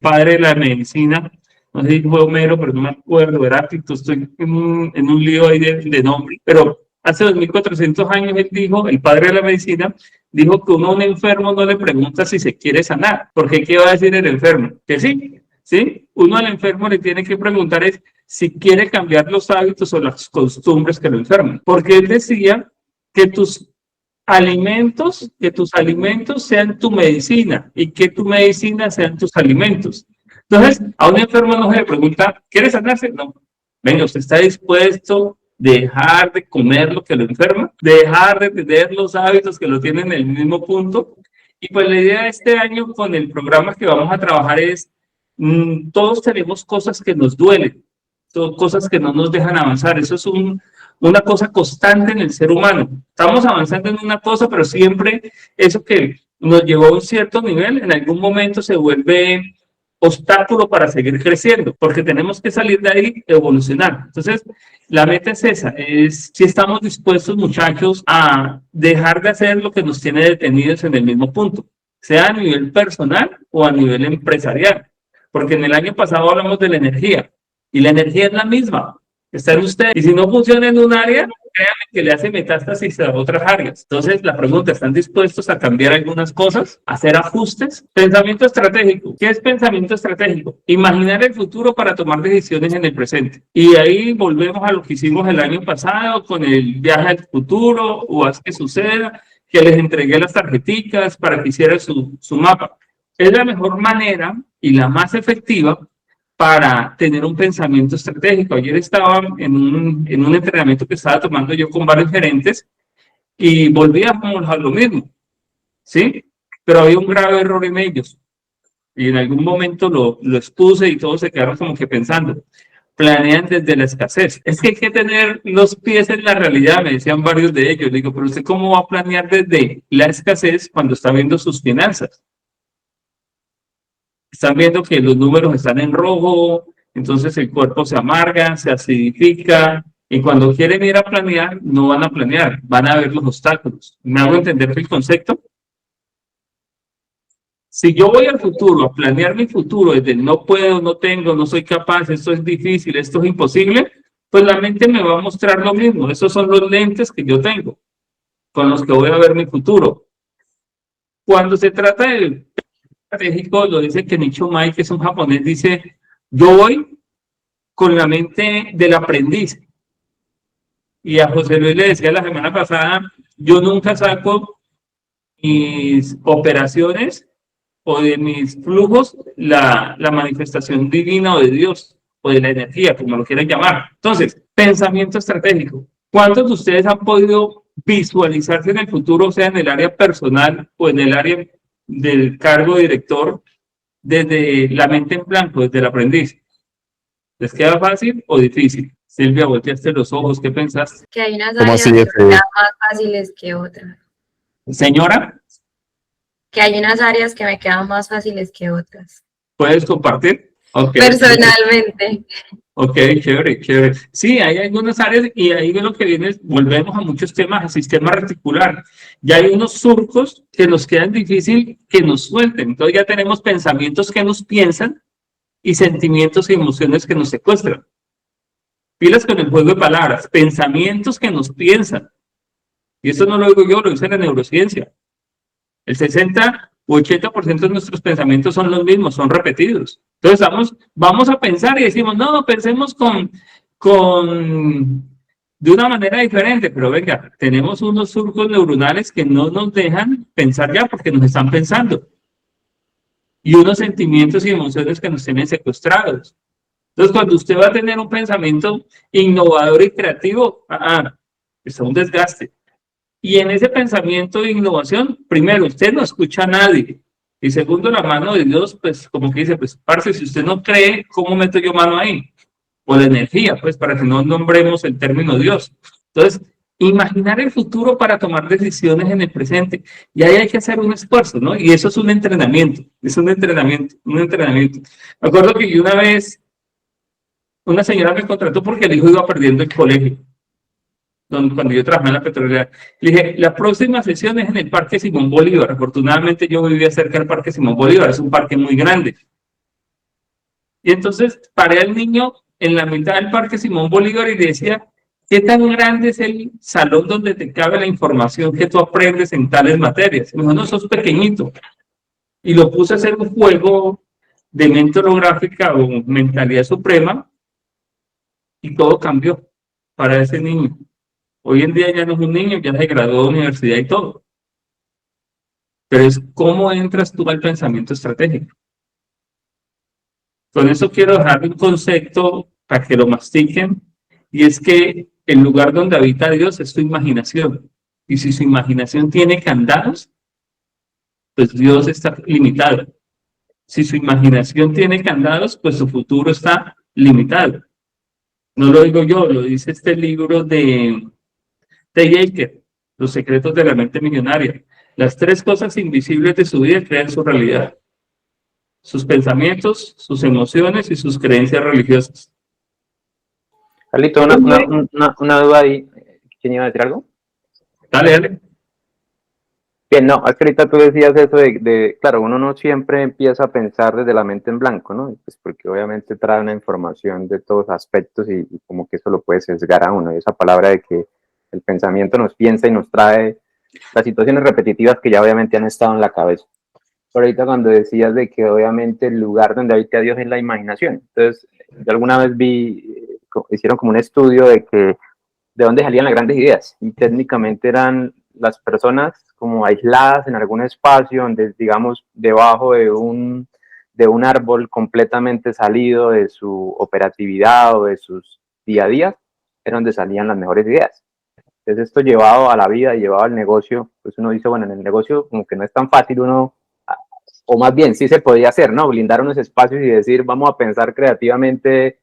padre de la medicina, no sé si fue Homero, pero no me acuerdo, Heráclito, estoy en un lío ahí de nombre, pero hace 2400 años él dijo, el padre de la medicina, dijo que uno a un enfermo no le pregunta si se quiere sanar, porque ¿qué va a decir el enfermo? Que sí, ¿sí? Uno al enfermo le tiene que preguntar es si quiere cambiar los hábitos o las costumbres que lo enferman, porque él decía que que tus alimentos sean tu medicina y que tu medicina sean tus alimentos. Entonces, a un enfermo no se le pregunta, ¿quiere sanarse? No. Venga, ¿usted está dispuesto a dejar de comer lo que lo enferma? ¿Dejar de tener los hábitos que lo tienen en el mismo punto? Y pues la idea de este año con el programa que vamos a trabajar es, todos tenemos cosas que nos duelen, cosas que no nos dejan avanzar. Eso es una cosa constante en el ser humano. Estamos avanzando en una cosa, pero siempre eso que nos llevó a un cierto nivel, en algún momento se vuelve obstáculo para seguir creciendo, porque tenemos que salir de ahí, evolucionar. Entonces, la meta es esa, es si estamos dispuestos, muchachos, a dejar de hacer lo que nos tiene detenidos en el mismo punto, sea a nivel personal o a nivel empresarial, porque en el año pasado hablamos de la energía, y la energía es la misma, está en usted. Y si no funciona en un área, créanme que le hace metástasis a otras áreas. Entonces, la pregunta, ¿están dispuestos a cambiar algunas cosas? ¿Hacer ajustes? Pensamiento estratégico. ¿Qué es pensamiento estratégico? Imaginar el futuro para tomar decisiones en el presente. Y ahí volvemos a lo que hicimos el año pasado con el viaje al futuro o haz que suceda, que les entregué las tarjeticas para que hicieran su mapa. Es la mejor manera y la más efectiva para tener un pensamiento estratégico. Ayer estaba en un entrenamiento que estaba tomando yo con varios gerentes y volvíamos a lo mismo, ¿sí? Pero había un grave error en ellos y en algún momento lo expuse y todos se quedaron como que pensando. Planean desde la escasez. Es que hay que tener los pies en la realidad, me decían varios de ellos. Digo, pero ¿usted cómo va a planear desde la escasez cuando está viendo sus finanzas? Están viendo que los números están en rojo, entonces el cuerpo se amarga, se acidifica, y cuando quieren ir a planear, no van a planear, van a ver los obstáculos. ¿Me hago entender el concepto? Si yo voy al futuro, a planear mi futuro, desde no puedo, no tengo, no soy capaz, esto es difícil, esto es imposible, pues la mente me va a mostrar lo mismo. Esos son los lentes que yo tengo, con los que voy a ver mi futuro. Cuando se trata del estratégico, lo dice Kenichi Mai, que es un japonés, dice, yo voy con la mente del aprendiz. Y a José Luis le decía la semana pasada, yo nunca saco mis operaciones o de mis flujos la manifestación divina o de Dios o de la energía, como lo quieran llamar. Entonces, pensamiento estratégico. ¿Cuántos de ustedes han podido visualizarse en el futuro, sea en el área personal o en el área del cargo de director, desde la mente en blanco, desde el aprendiz? ¿Les queda fácil o difícil? Silvia, volteaste los ojos, ¿qué pensás? Que hay unas áreas que me quedan más fáciles que otras. Señora. Que hay unas áreas que me quedan más fáciles que otras. ¿Puedes compartir? Okay. Personalmente. Ok, chévere, chévere. Sí, hay algunas áreas y ahí de lo que viene, volvemos a muchos temas, al sistema reticular. Ya hay unos surcos que nos quedan difícil que nos suelten. Entonces ya tenemos pensamientos que nos piensan y sentimientos y emociones que nos secuestran. Pilas con el juego de palabras, pensamientos que nos piensan. Y esto no lo digo yo, lo dice la neurociencia. El 60 u 80% de nuestros pensamientos son los mismos, son repetidos. Entonces vamos a pensar y decimos, no, pensemos de una manera diferente, pero venga, tenemos unos surcos neuronales que no nos dejan pensar ya porque nos están pensando. Y unos sentimientos y emociones que nos tienen secuestrados. Entonces, cuando usted va a tener un pensamiento innovador y creativo, está un desgaste. Y en ese pensamiento de innovación, primero, usted no escucha a nadie. Y segundo, la mano de Dios, pues como que dice, pues, parce, si usted no cree, ¿cómo meto yo mano ahí? O la energía, pues, para que no nombremos el término Dios. Entonces, imaginar el futuro para tomar decisiones en el presente. Y ahí hay que hacer un esfuerzo, ¿no? Y eso es un entrenamiento, un entrenamiento. Me acuerdo que yo una vez, una señora me contrató porque el hijo iba perdiendo el colegio. Cuando yo trabajaba en la petrolera, le dije, la próxima sesión es en el Parque Simón Bolívar. Afortunadamente yo vivía cerca del Parque Simón Bolívar, es un parque muy grande. Y entonces paré al niño en la mitad del Parque Simón Bolívar y le decía, ¿qué tan grande es el salón donde te cabe la información que tú aprendes en tales materias? Y me dijo, no, sos pequeñito. Y lo puse a hacer un juego de mente holográfica o mentalidad suprema y todo cambió para ese niño. Hoy en día ya no es un niño, ya se graduó de universidad y todo. Pero es cómo entras tú al pensamiento estratégico. Con eso quiero dejar un concepto para que lo mastiquen, y es que el lugar donde habita Dios es tu imaginación. Y si su imaginación tiene candados, pues Dios está limitado. Si su imaginación tiene candados, pues su futuro está limitado. No lo digo yo, lo dice este libro de Jaker, Los secretos de la mente millonaria. Las 3 cosas invisibles de su vida crean su realidad: sus pensamientos, sus emociones y sus creencias religiosas. Carlito, una duda ahí. ¿Quién iba a decir algo? Dale, dale. Bien, no, es que ahorita tú decías eso claro, uno no siempre empieza a pensar desde la mente en blanco, ¿no? Pues porque obviamente trae una información de todos aspectos y como que eso lo puede sesgar a uno. Y esa palabra de que el pensamiento nos piensa y nos trae las situaciones repetitivas que ya obviamente han estado en la cabeza. Pero ahorita cuando decías de que obviamente el lugar donde habita Dios es la imaginación. Entonces, yo alguna vez hicieron como un estudio de dónde salían las grandes ideas, y técnicamente eran las personas como aisladas en algún espacio, donde digamos debajo de un árbol completamente salido de su operatividad o de sus día a día, era donde salían las mejores ideas. Entonces esto llevado a la vida y llevado al negocio, pues uno dice, bueno, en el negocio como que no es tan fácil uno, o más bien sí se podía hacer, ¿no? Blindar unos espacios y decir, vamos a pensar creativamente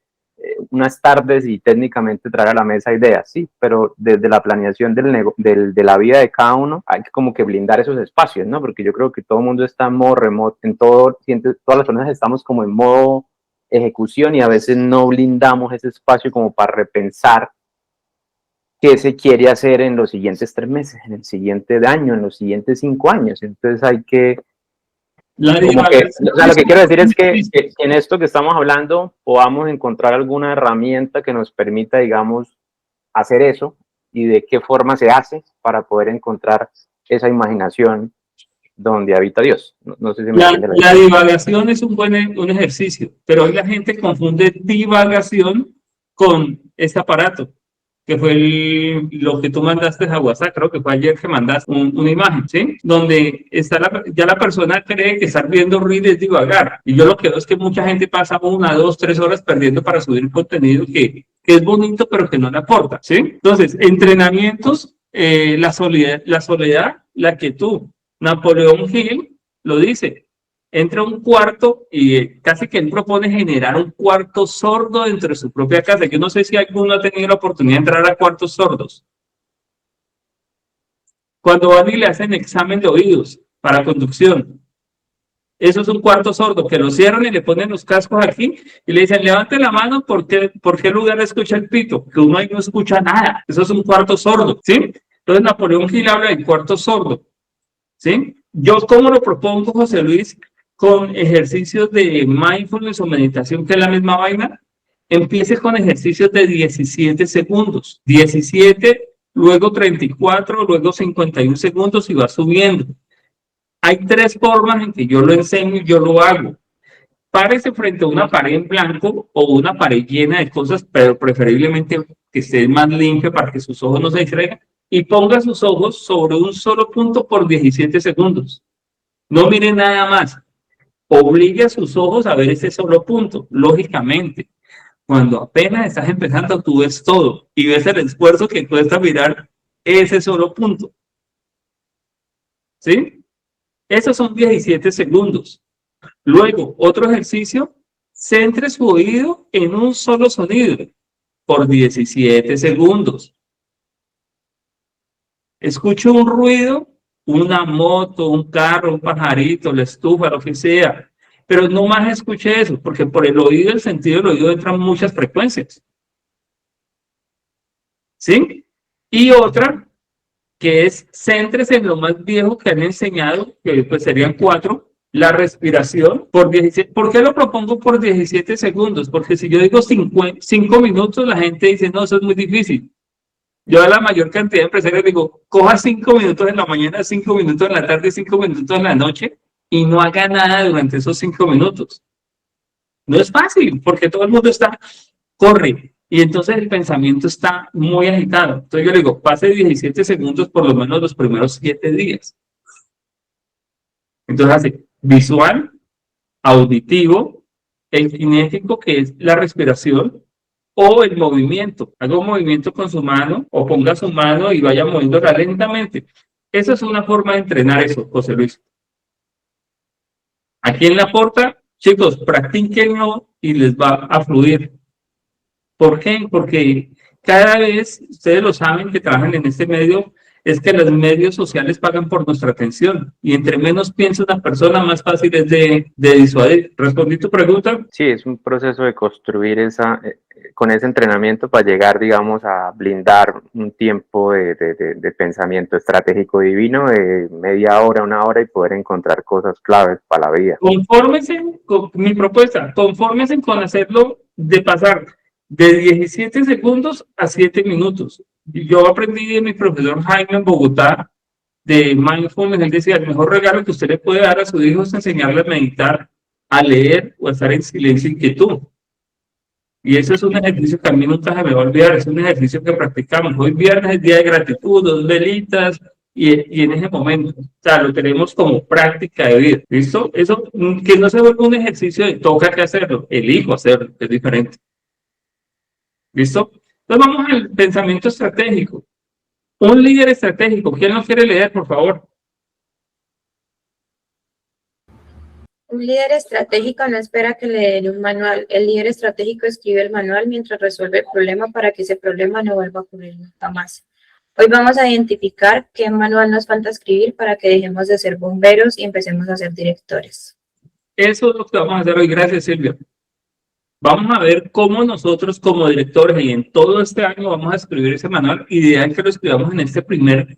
unas tardes y técnicamente traer a la mesa ideas, sí, pero desde la planeación de la vida de cada uno hay que como que blindar esos espacios, ¿no? Porque yo creo que todo el mundo está en modo remoto, todas las personas estamos como en modo ejecución y a veces no blindamos ese espacio como para repensar qué se quiere hacer en los siguientes 3 meses, en el siguiente año, en los siguientes 5 años. Entonces hay que lo que quiero decir es que en esto que estamos hablando podamos encontrar alguna herramienta que nos permita, digamos, hacer eso y de qué forma se hace para poder encontrar esa imaginación donde habita Dios. No sé si me entiende la divagación es un buen ejercicio, pero hoy la gente confunde divagación con este aparato, que fue lo que tú mandaste a WhatsApp, creo que fue ayer que mandaste una imagen, ¿sí? Donde está ya la persona cree que estar viendo reels es divagar. Y yo lo que veo es que mucha gente pasa 1, 2, 3 horas perdiendo para subir contenido que es bonito, pero que no le aporta, ¿sí? Entonces, entrenamientos, la soledad, la quietud. Napoleón Hill lo dice. Entra a un cuarto y casi que él propone generar un cuarto sordo dentro de su propia casa. Yo no sé si alguno ha tenido la oportunidad de entrar a cuartos sordos. Cuando van y le hacen examen de oídos para conducción, eso es un cuarto sordo, que lo cierran y le ponen los cascos aquí y le dicen, levante la mano, ¿por qué lugar escucha el pito? Que uno ahí no escucha nada. Eso es un cuarto sordo, ¿sí? Entonces Napoleón Hill habla del cuarto sordo, ¿sí? Yo, ¿cómo lo propongo, José Luis? Con ejercicios de mindfulness o meditación, que es la misma vaina. Empiece con ejercicios de 17 segundos. 17, luego 34, luego 51 segundos y va subiendo. Hay 3 formas en que yo lo enseño y yo lo hago. Párese frente a una pared en blanco o una pared llena de cosas, pero preferiblemente que esté más limpia para que sus ojos no se distraigan, y ponga sus ojos sobre un solo punto por 17 segundos. No mire nada más. Obligue a sus ojos a ver ese solo punto. Lógicamente, cuando apenas estás empezando, tú ves todo y ves el esfuerzo que cuesta mirar ese solo punto. ¿Sí? Esos son 17 segundos. Luego, otro ejercicio, centre su oído en un solo sonido por 17 segundos. Escuche un ruido, una moto, un carro, un pajarito, la estufa, lo que sea. Pero no más escuche eso, porque por el oído, el sentido del oído, entran muchas frecuencias. ¿Sí? Y otra, que es céntrese en lo más viejo que han enseñado, que pues serían 4, la respiración por 17. ¿Por qué lo propongo por 17 segundos? Porque si yo digo 5 minutos, la gente dice, no, eso es muy difícil. Yo a la mayor cantidad de empresarios digo, coja 5 minutos en la mañana, 5 minutos en la tarde, 5 minutos en la noche y no haga nada durante esos 5 minutos. No es fácil, porque todo el mundo corre, y entonces el pensamiento está muy agitado. Entonces yo le digo, pase 17 segundos por lo menos los primeros 7 días. Entonces hace visual, auditivo, el cinético, que es la respiración, o el movimiento. Haga un movimiento con su mano o ponga su mano y vaya moviéndola lentamente. Esa es una forma de entrenar eso, José Luis. Aquí en la porta, chicos, practíquenlo y les va a fluir. ¿Por qué? Porque cada vez, ustedes lo saben que trabajan en este medio, es que los medios sociales pagan por nuestra atención. Y entre menos piensa una persona, más fácil es de disuadir. ¿Respondí tu pregunta? Sí, es un proceso de construir con ese entrenamiento para llegar, digamos, a blindar un tiempo de pensamiento estratégico divino de media hora, una hora y poder encontrar cosas claves para la vida. Confórmense con mi propuesta, confórmense con hacerlo de pasar de 17 segundos a 7 minutos. Yo aprendí de mi profesor Jaime en Bogotá de mindfulness. Él decía, el mejor regalo que usted le puede dar a su hijo es enseñarle a meditar, a leer o a estar en silencio y quietud. Y eso es un ejercicio que a mí nunca se me va a olvidar, es un ejercicio que practicamos. Hoy viernes es día de gratitud, 2 velitas, y en ese momento, o sea, lo tenemos como práctica de vida, ¿listo? Eso, que no se vuelva un ejercicio de toca que hacerlo, elijo hacerlo, es diferente. ¿Listo? Entonces vamos al pensamiento estratégico. Un líder estratégico, ¿quién lo quiere leer, por favor? Un líder estratégico no espera que le den un manual. El líder estratégico escribe el manual mientras resuelve el problema para que ese problema no vuelva a ocurrir nunca más. Hoy vamos a identificar qué manual nos falta escribir para que dejemos de ser bomberos y empecemos a ser directores. Eso es lo que vamos a hacer hoy. Gracias, Silvia. Vamos a ver cómo nosotros como directores y en todo este año vamos a escribir ese manual. Ideal que lo escribamos en este primer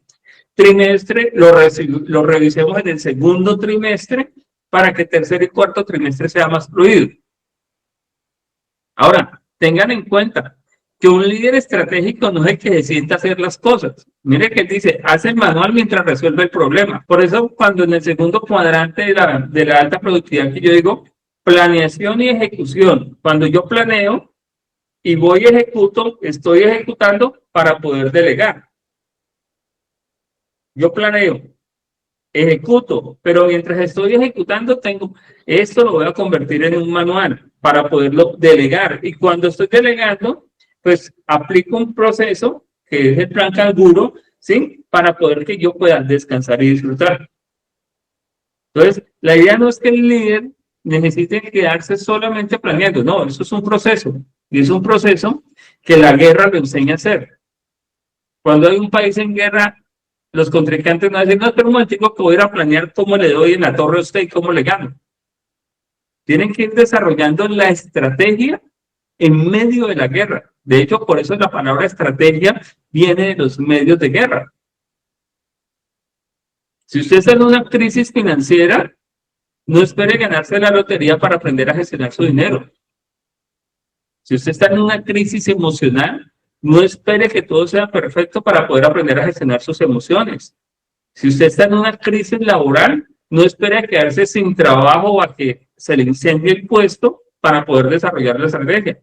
trimestre, lo revisemos en el segundo trimestre para que tercer y cuarto trimestre sea más fluido. Ahora, tengan en cuenta que un líder estratégico no es el que se sienta a hacer las cosas. Mire que él dice, hace el manual mientras resuelve el problema. Por eso, cuando en el segundo cuadrante de la alta productividad que yo digo, planeación y ejecución. Cuando yo planeo y voy y ejecuto, estoy ejecutando para poder delegar. Yo planeo, ejecuto, pero mientras estoy ejecutando, esto lo voy a convertir en un manual para poderlo delegar. Y cuando estoy delegando, pues aplico un proceso que es el plan canguro, ¿sí? Para poder que yo pueda descansar y disfrutar. Entonces, la idea no es que el líder necesite quedarse solamente planeando, no, eso es un proceso. Y es un proceso que la guerra lo enseña a hacer. Cuando hay un país en guerra, los contrincantes no dicen, no, espera un momentico que voy a ir a planear cómo le doy en la torre a usted y cómo le gano. Tienen que ir desarrollando la estrategia en medio de la guerra. De hecho, por eso la palabra estrategia viene de los medios de guerra. Si usted está en una crisis financiera, no espere ganarse la lotería para aprender a gestionar su dinero. Si usted está en una crisis emocional, no espere que todo sea perfecto para poder aprender a gestionar sus emociones. Si usted está en una crisis laboral, no espere a quedarse sin trabajo o a que se le incendie el puesto para poder desarrollar la estrategia.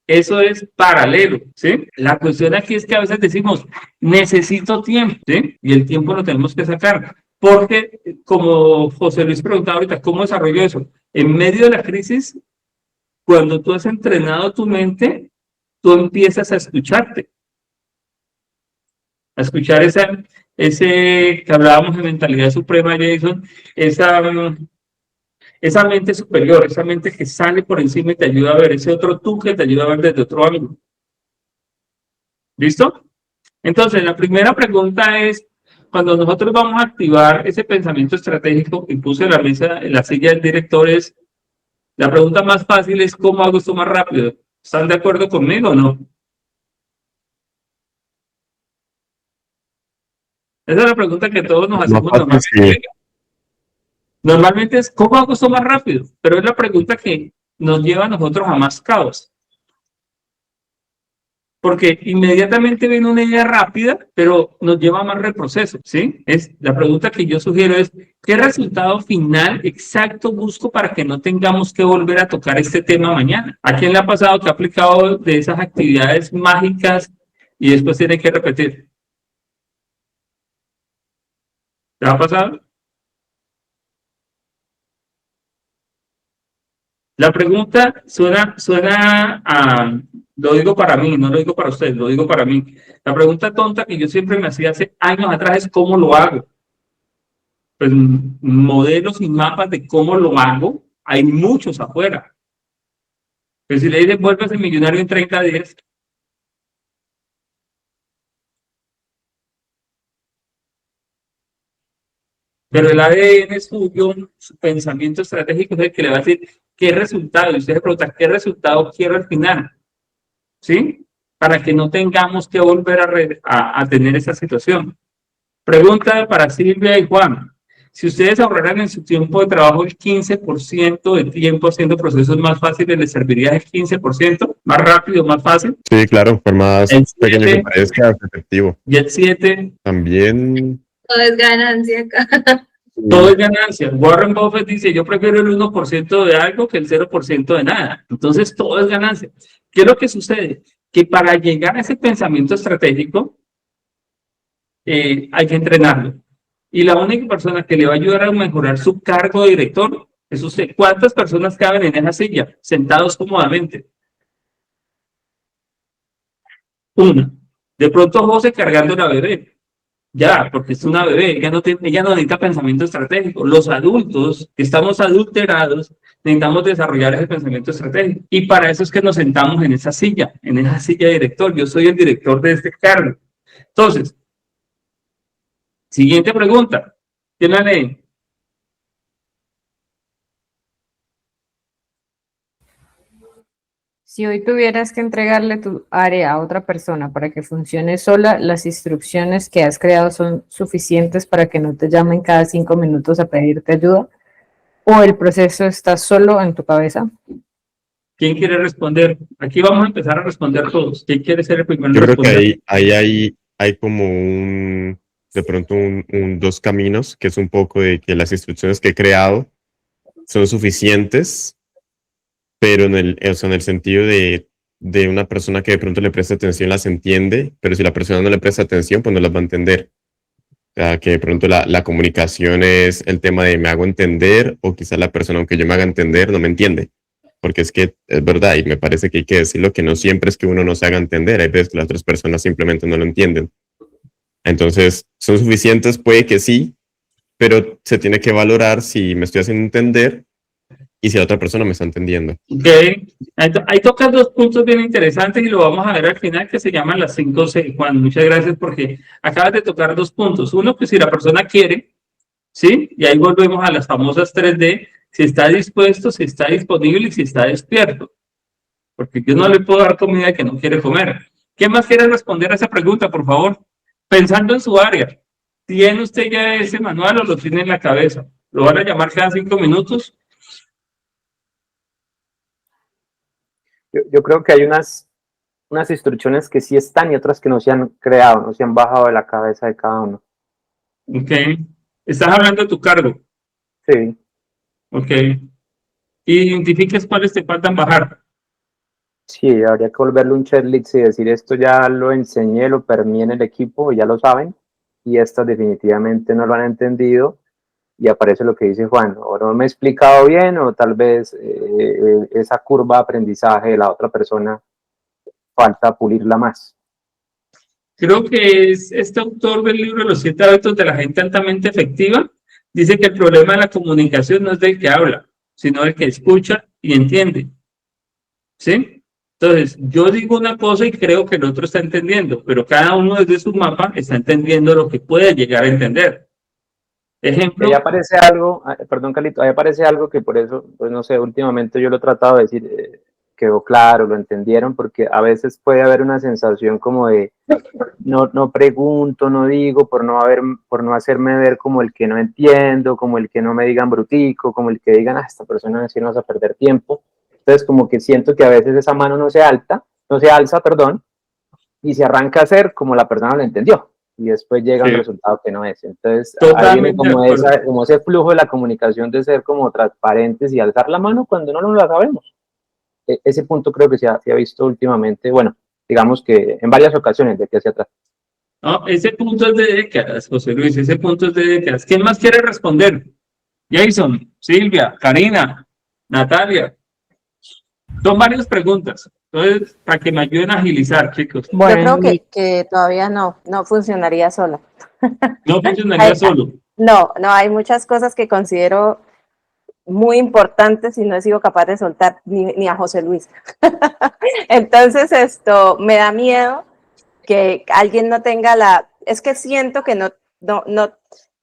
Eso es paralelo, ¿sí? La cuestión aquí es que a veces decimos, necesito tiempo, ¿sí? Y el tiempo lo tenemos que sacar. Porque, como José Luis preguntaba ahorita, ¿cómo desarrollo eso? En medio de la crisis, cuando tú has entrenado tu mente, tú empiezas a escucharte. A escuchar ese que hablábamos de mentalidad suprema, Jason, esa mente superior, esa mente que sale por encima y te ayuda a ver, ese otro tú que te ayuda a ver desde otro ángulo. ¿Listo? Entonces, la primera pregunta es, cuando nosotros vamos a activar ese pensamiento estratégico que puse en la mesa, en la silla del director, la pregunta más fácil es, ¿cómo hago esto más rápido? ¿Están de acuerdo conmigo o no? Esa es la pregunta que todos nos hacemos normalmente. Normalmente es, ¿cómo hago esto más rápido? Pero es la pregunta que nos lleva a nosotros a más caos. Porque inmediatamente viene una idea rápida, pero nos lleva a más reproceso, ¿sí? La pregunta que yo sugiero es, ¿qué resultado final exacto busco para que no tengamos que volver a tocar este tema mañana? ¿A quién le ha pasado que ha aplicado de esas actividades mágicas y después tiene que repetir? ¿Te ha pasado? La pregunta suena a, lo digo para mí, no lo digo para ustedes, lo digo para mí. La pregunta tonta que yo siempre me hacía hace años atrás es ¿cómo lo hago? Pues modelos y mapas de cómo lo hago, hay muchos afuera. Pero si le dices vuelves millonario en 30 días, pero el ADN suyo, su pensamiento estratégico es el que le va a decir qué resultado, y usted se pregunta qué resultado quiero al final, ¿sí? Para que no tengamos que volver a tener esa situación. Pregunta para Silvia y Juan. Si ustedes ahorraran en su tiempo de trabajo el 15% de tiempo haciendo procesos más fáciles, ¿les serviría el 15%? ¿Más rápido, más fácil? Sí, claro, por más El pequeño que 7, parezca, es efectivo. y el 7, También, Todo es ganancia acá. todo es ganancia. Warren Buffett dice, yo prefiero el 1% de algo que el 0% de nada. Entonces, todo es ganancia. ¿Qué es lo que sucede? Que para llegar a ese pensamiento estratégico, hay que entrenarlo. Y la única persona que le va a ayudar a mejorar su cargo de director es usted. ¿Cuántas personas caben en esa silla, sentados cómodamente? Una. De pronto José cargando la bebé. Ya, porque es una bebé, ella no necesita pensamiento estratégico. Los adultos que estamos adulterados necesitamos desarrollar ese pensamiento estratégico. Y para eso es que nos sentamos en esa silla de director. Yo soy el director de este cargo. Entonces, siguiente pregunta. ¿Quién la lee? Si hoy tuvieras que entregarle tu área a otra persona para que funcione sola, ¿las instrucciones que has creado son suficientes para que no te llamen cada 5 minutos a pedirte ayuda? ¿O el proceso está solo en tu cabeza? ¿Quién quiere responder? Aquí vamos a empezar a responder todos. ¿Quién quiere ser el primero yo en creo que responder? hay como de pronto dos caminos, que es un poco de que las instrucciones que he creado son suficientes, pero o sea, en el sentido de una persona que de pronto le presta atención las entiende, pero si la persona no le presta atención, pues no las va a entender. O sea, que de pronto la comunicación es el tema de me hago entender, o quizás la persona, aunque yo me haga entender, no me entiende. Porque es que es verdad, y me parece que hay que decirlo, que no siempre es que uno no se haga entender, hay veces que las otras personas simplemente no lo entienden. Entonces, ¿son suficientes? Puede que sí, pero se tiene que valorar si me estoy haciendo entender y si la otra persona me está entendiendo. Ok. Ahí tocas dos puntos bien interesantes y lo vamos a ver al final que se llaman las 5C. Juan, muchas gracias porque acabas de tocar dos puntos. Uno, que si la persona quiere, ¿sí? Y ahí volvemos a las famosas 3D, si está dispuesto, si está disponible y si está despierto. Porque yo no le puedo dar comida que no quiere comer. ¿Quién más quiere responder a esa pregunta, por favor? Pensando en su área. ¿Tiene usted ya ese manual o lo tiene en la cabeza? ¿Lo van a llamar cada 5 minutos? Yo creo que hay unas instrucciones que sí están y otras que no se han creado, no se han bajado de la cabeza de cada uno. Ok. Estás hablando de tu cargo. Sí, Ok. Identifiques cuáles te faltan bajar. sí, habría que volverle un checklist y decir esto ya lo enseñé, lo permeé en el equipo, ya lo saben, y estas definitivamente no lo han entendido, y aparece lo que dice Juan, o no me he explicado bien, o tal vez esa curva de aprendizaje de la otra persona falta pulirla más. Creo que es este autor del libro Los 7 hábitos de la gente altamente efectiva. Dice que el problema de la comunicación no es del que habla, sino del que escucha y entiende. ¿Sí? Entonces, yo digo una cosa y creo que el otro está entendiendo, pero cada uno desde su mapa está entendiendo lo que puede llegar a entender. Ejemplo. Ahí aparece algo, perdón Carlito, ahí aparece algo que por eso, pues no sé, últimamente yo lo he tratado de decir, quedó claro, lo entendieron, porque a veces puede haber una sensación como de no pregunto, no digo, por no hacerme ver como el que no entiendo, como el que no me digan brutico, como el que digan, esta persona sí nos va a perder tiempo. Entonces como que siento que a veces esa mano no se alza, perdón, y se arranca a hacer como la persona lo entendió, y después llega un Sí. resultado que no es. Entonces ahí viene Totalmente de acuerdo. como ese flujo de la comunicación de ser como transparentes y alzar la mano cuando no la sabemos. Ese punto creo que se ha visto últimamente, bueno, digamos que en varias ocasiones de que se trata. No, ese punto es de décadas, José Luis, ese punto es de décadas. ¿Quién más quiere responder? Jason, Silvia, Karina, Natalia. Son varias preguntas. Entonces, para que me ayuden a agilizar, chicos. Yo Bueno, creo que todavía no funcionaría sola. No funcionaría Ay, solo. No, hay muchas cosas que considero muy importantes y no he sido capaz de soltar ni a José Luis. Entonces esto me da miedo que alguien no tenga es que siento que no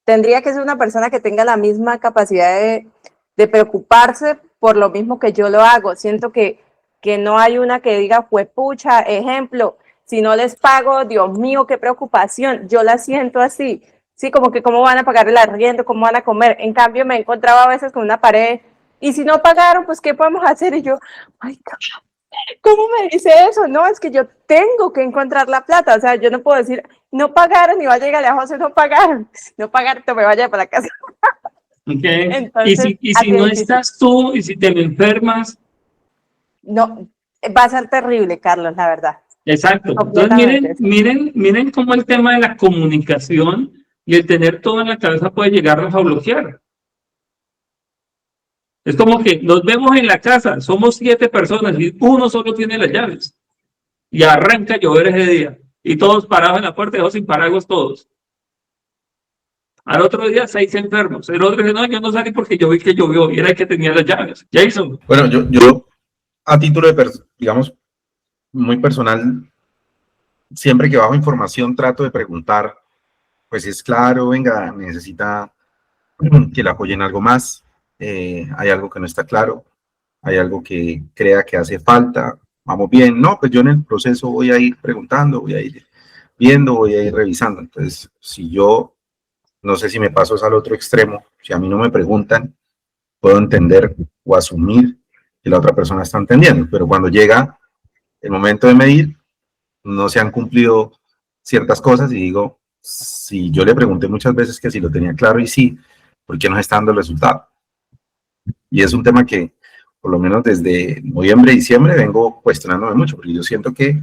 tendría que ser una persona que tenga la misma capacidad de preocuparse por lo mismo que yo lo hago. Siento que no hay una que diga, pucha, ejemplo, si no les pago, Dios mío, qué preocupación. Yo la siento así. Sí, como que cómo van a pagar el arriendo, cómo van a comer. En cambio, me he encontrado a veces con una pared y si no pagaron, pues, ¿qué podemos hacer? Y yo, ay, ¿cómo me dice eso? No, es que yo tengo que encontrar la plata. O sea, yo no puedo decir, no pagaron y vaya a llegarle a José, no pagaron. No pagaron, te me vaya para la casa. Okay. Entonces, Y si no estás tú, y si te me enfermas. No, va a ser terrible, Carlos, la verdad. Exacto. Entonces, Completamente. miren cómo el tema de la comunicación y el tener todo en la cabeza puede llegarnos a bloquear. Es como que nos vemos en la casa, somos 7 personas y uno solo tiene las llaves. Y arranca a llover ese día. Y todos parados en la puerta, sin paraguas todos. Al otro día 6 enfermos. El otro dice, no, yo no salí porque yo vi que llovió y era el que tenía las llaves. Jason. Bueno, yo a título de, digamos, muy personal, siempre que bajo información trato de preguntar, pues es claro, venga, necesita que le apoyen algo más, hay algo que no está claro, hay algo que crea que hace falta, vamos bien, no, pues yo en el proceso voy a ir preguntando, voy a ir viendo, voy a ir revisando. Entonces, si yo, no sé si me paso al otro extremo, si a mí no me preguntan, puedo entender o asumir que la otra persona está entendiendo, pero cuando llega el momento de medir, no se han cumplido ciertas cosas y digo, si yo le pregunté muchas veces que si lo tenía claro y sí, ¿por qué no está dando el resultado? Y es un tema que, por lo menos desde noviembre, diciembre, vengo cuestionándome mucho, porque yo siento que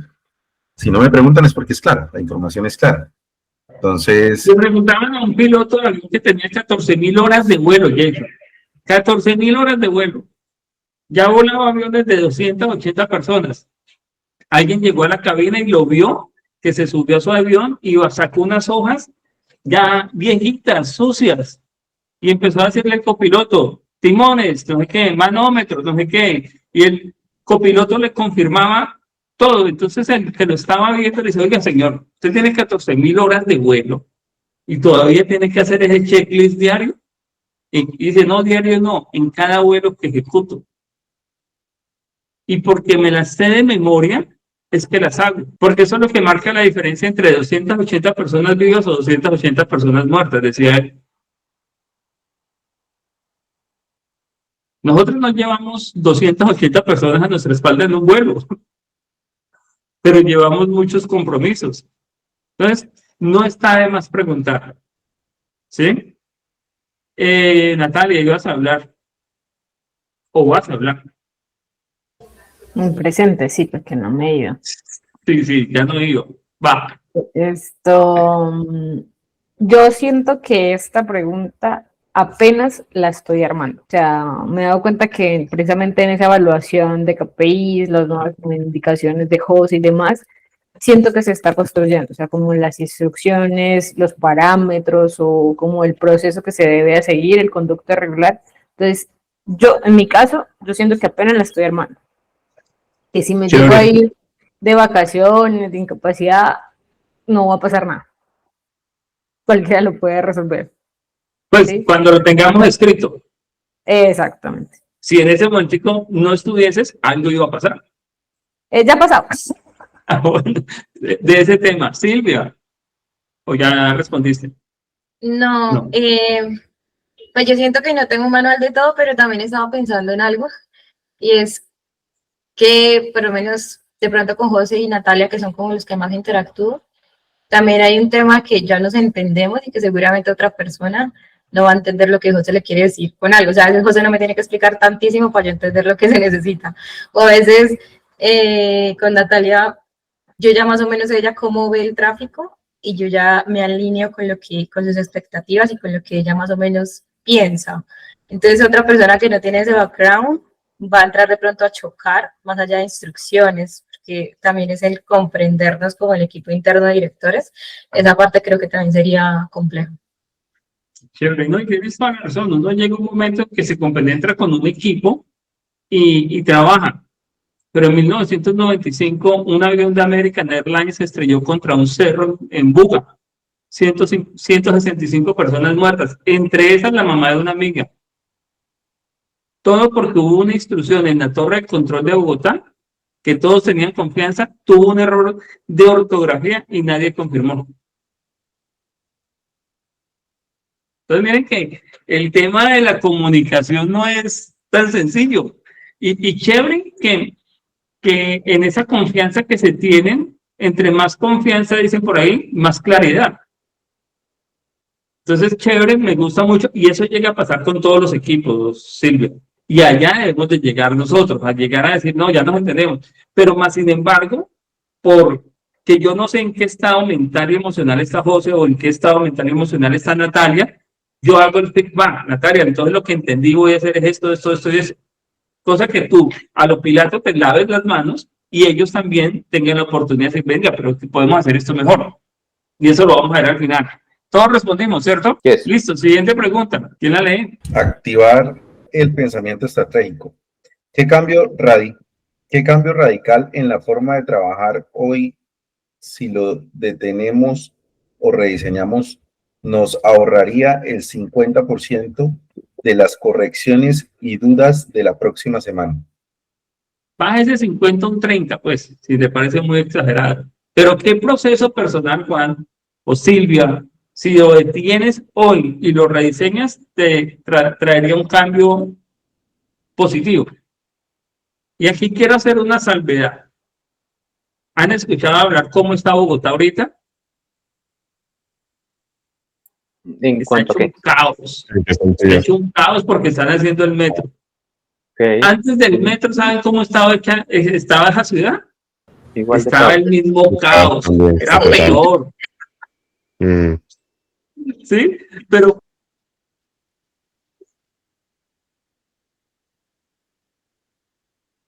si no me preguntan es porque es clara, la información es clara. Entonces... Le preguntaban a un piloto de avión que tenía 14.000 horas de vuelo, Jason. 14.000 horas de vuelo. Ya volaba aviones de 280 personas. Alguien llegó a la cabina y lo vio, que se subió a su avión y sacó unas hojas ya viejitas, sucias, y empezó a decirle al copiloto, timones, no sé qué, manómetros, no sé qué, y el copiloto le confirmaba todo. Entonces el que lo estaba viendo le dice, oiga señor, usted tiene 14.000 horas de vuelo y todavía tiene que hacer ese checklist diario. Y dice, no, diario no, en cada vuelo que ejecuto. Y porque me las sé de memoria, es que las hago. Porque eso es lo que marca la diferencia entre 280 personas vivas o 280 personas muertas, decía él. Nosotros nos llevamos 280 personas a nuestra espalda en un vuelo, pero llevamos muchos compromisos. Entonces, no está de más preguntar. ¿Sí? Natalia, ibas a hablar. ¿O vas a hablar? en presente, sí, porque no me he ido. Sí, ya no digo. Va. Yo siento que esta pregunta apenas la estoy armando. O sea, me he dado cuenta que precisamente en esa evaluación de KPIs, las nuevas indicaciones de HOS y demás, siento que se está construyendo. O sea, como las instrucciones, los parámetros o como el proceso que se debe seguir, el conducto regular. Entonces, en mi caso, yo siento que apenas la estoy armando. Y si me llego a ir de vacaciones, de incapacidad, no va a pasar nada. Cualquiera lo puede resolver. Pues ¿sí? cuando lo tengamos escrito. Exactamente. Si en ese momentico no estuvieses, algo iba a pasar. Ya ha pasado. Ah, bueno, de ese tema. Silvia, ¿o ya respondiste? No, No. pues yo siento que no tengo un manual de todo, pero también estaba pensando en algo, y es que por lo menos de pronto con José y Natalia, que son como los que más interactúo, también hay un tema que ya nos entendemos y que seguramente otra persona no va a entender lo que José le quiere decir con algo. O sea, a veces José no me tiene que explicar tantísimo para yo entender lo que se necesita. O a veces con Natalia, yo ya más o menos sé ella cómo ve el tráfico y yo ya me alineo con lo que, con sus expectativas y con lo que ella más o menos piensa. Entonces otra persona que no tiene ese background va a entrar de pronto a chocar más allá de instrucciones, porque también es el comprendernos como el equipo interno de directores. Esa parte creo que también sería complejo. Chévere, no, y tienes toda la razón. Uno llega un momento en que se compenetra con un equipo y trabaja. Pero en 1995, un avión de American Airlines se estrelló contra un cerro en Buga. 165 personas muertas, entre esas la mamá de una amiga. Todo porque hubo una instrucción en la torre de control de Bogotá, que todos tenían confianza, tuvo un error de ortografía y nadie confirmó. Entonces miren que el tema de la comunicación no es tan sencillo. Y chévere que en esa confianza que se tienen, entre más confianza, dicen por ahí, más claridad. Entonces, chévere, me gusta mucho y eso llega a pasar con todos los equipos, Silvia. Y allá debemos de llegar nosotros, a llegar a decir, no, ya nos entendemos. Pero más sin embargo, porque yo no sé en qué estado mental y emocional está José o en qué estado mental y emocional está Natalia, yo hago el feedback, Natalia, entonces lo que entendí voy a hacer es esto y eso. Cosa que tú, a lo Pilato, te laves las manos y ellos también tengan la oportunidad de decir, venga, pero podemos hacer esto mejor. Y eso lo vamos a ver al final. Todos respondimos, ¿cierto? Yes. Listo, siguiente pregunta. ¿Quién la lee? Activar el pensamiento estratégico. ¿Qué cambio radical en la forma de trabajar hoy, si lo detenemos o rediseñamos, nos ahorraría el 50% de las correcciones y dudas de la próxima semana? Baja ese 50 a un 30, pues, si te parece muy exagerado. Pero ¿qué proceso personal, Juan o Silvia, si lo detienes hoy y lo rediseñas, te traería un cambio positivo? Y aquí quiero hacer una salvedad. ¿Han escuchado hablar cómo está Bogotá ahorita? ¿En Está cuanto a hecho qué? un caos. ¿En qué Está sentido? hecho un caos porque están haciendo el metro. Okay. Antes del metro, ¿saben cómo estaba esa ciudad? Igual de Estaba caos. el mismo caos, También, sí, era total. peor, Mm, ¿sí? Pero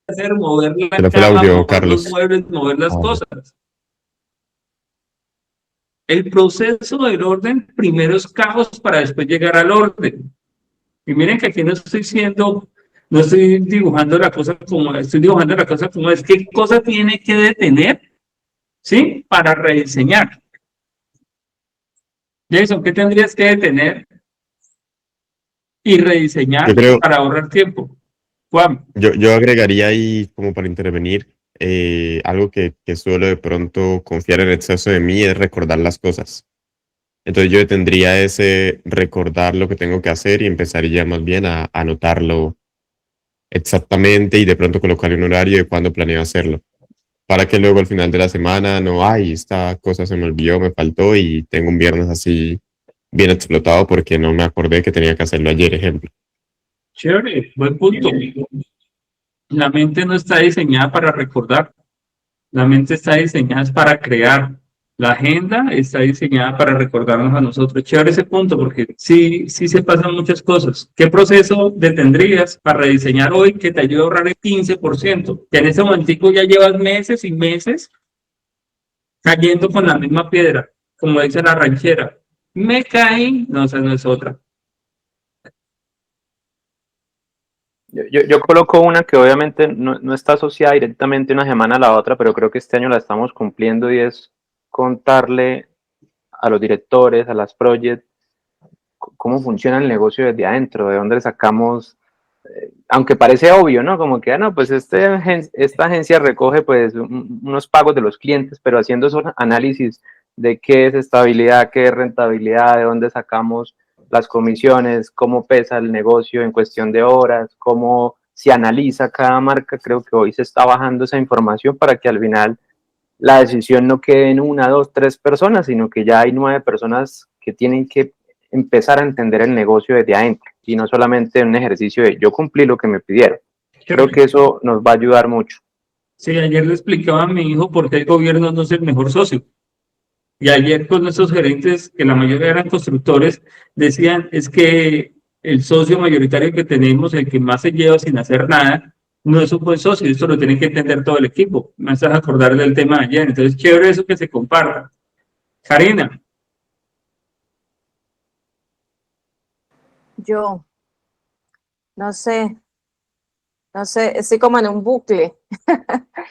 hacer, mover se la le fue el cama, audio, mover los Carlos. muebles, mover las Ah, cosas. El proceso del orden primero es caos para después llegar al orden. Y miren que aquí no estoy dibujando la cosa como, estoy dibujando la cosa como es, qué cosa tiene que detener, ¿sí? Para rediseñar. Jason, ¿qué tendrías que detener y yo rediseñar creo, para ahorrar tiempo? Juan. yo agregaría ahí como para intervenir, algo que suelo de pronto confiar en exceso de mí es recordar las cosas. Entonces yo tendría ese recordar lo que tengo que hacer y empezaría más bien a anotarlo exactamente y de pronto colocarle un horario de cuándo planeo hacerlo. Para que luego al final de la semana no, ay, esta cosa se me olvidó, me faltó y tengo un viernes así bien explotado porque no me acordé que tenía que hacerlo ayer, ejemplo. Chévere, buen punto. La mente no está diseñada para recordar, la mente está diseñada para crear. La agenda está diseñada para recordarnos a nosotros. Chévere ese punto, porque sí se pasan muchas cosas. ¿Qué proceso detendrías para rediseñar hoy que te ayude a ahorrar el 15%? Que en ese momentico ya llevas meses y meses cayendo con la misma piedra, como dice la ranchera. Me caí, no, esa no es otra. Yo coloco una que obviamente no está asociada directamente una semana a la otra, pero creo que este año la estamos cumpliendo y es contarle a los directores, a las projects, cómo funciona el negocio desde adentro, de dónde le sacamos aunque parece obvio, ¿no? Como que, no, pues esta agencia recoge pues unos pagos de los clientes, pero haciendo esos análisis de qué es estabilidad, qué es rentabilidad, de dónde sacamos las comisiones, cómo pesa el negocio en cuestión de horas, cómo se analiza cada marca, creo que hoy se está bajando esa información para que al final la decisión no quede en 1, 2, 3 personas, sino que ya hay 9 personas que tienen que empezar a entender el negocio desde adentro y no solamente un ejercicio de yo cumplí lo que me pidieron. Creo que eso nos va a ayudar mucho. Sí, ayer le explicaba a mi hijo por qué el gobierno no es el mejor socio. Y ayer con nuestros gerentes, que la mayoría eran constructores, decían, es que el socio mayoritario que tenemos, el que más se lleva sin hacer nada, no es un buen socio. Esto lo tiene que entender todo el equipo. Me haces acordar del tema de ayer. Entonces, chévere eso que se comparta. Karina. Yo, no sé, estoy como en un bucle.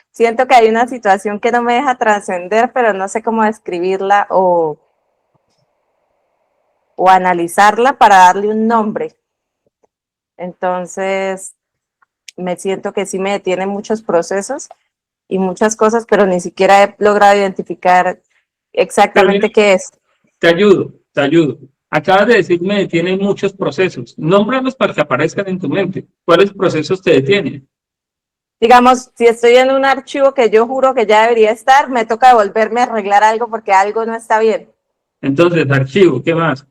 Siento que hay una situación que no me deja trascender, pero no sé cómo describirla o analizarla para darle un nombre. Entonces, me siento que sí me detienen muchos procesos y muchas cosas, pero ni siquiera he logrado identificar exactamente qué es. Te ayudo, te ayudo. Acabas de decirme tienen muchos procesos. Nómbralos para que aparezcan en tu mente. ¿Cuáles procesos te detienen? Digamos, si estoy en un archivo que yo juro que ya debería estar, me toca devolverme a arreglar algo porque algo no está bien. Entonces, archivo, ¿qué más?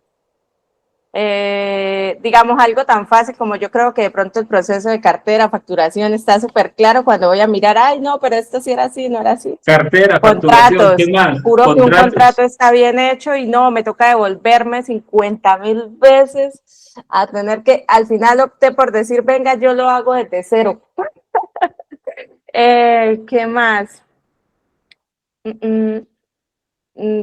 Digamos, algo tan fácil como yo creo que de pronto el proceso de cartera, facturación está súper claro cuando voy a mirar, ay, no, pero esto sí era así, no era así. Cartera, facturación, Contratos, ¿qué más? juro que un Contratos. contrato está bien hecho y no, me toca devolverme 50,000 veces a tener que, al final opté por decir, venga, yo lo hago desde cero. ¿Qué más?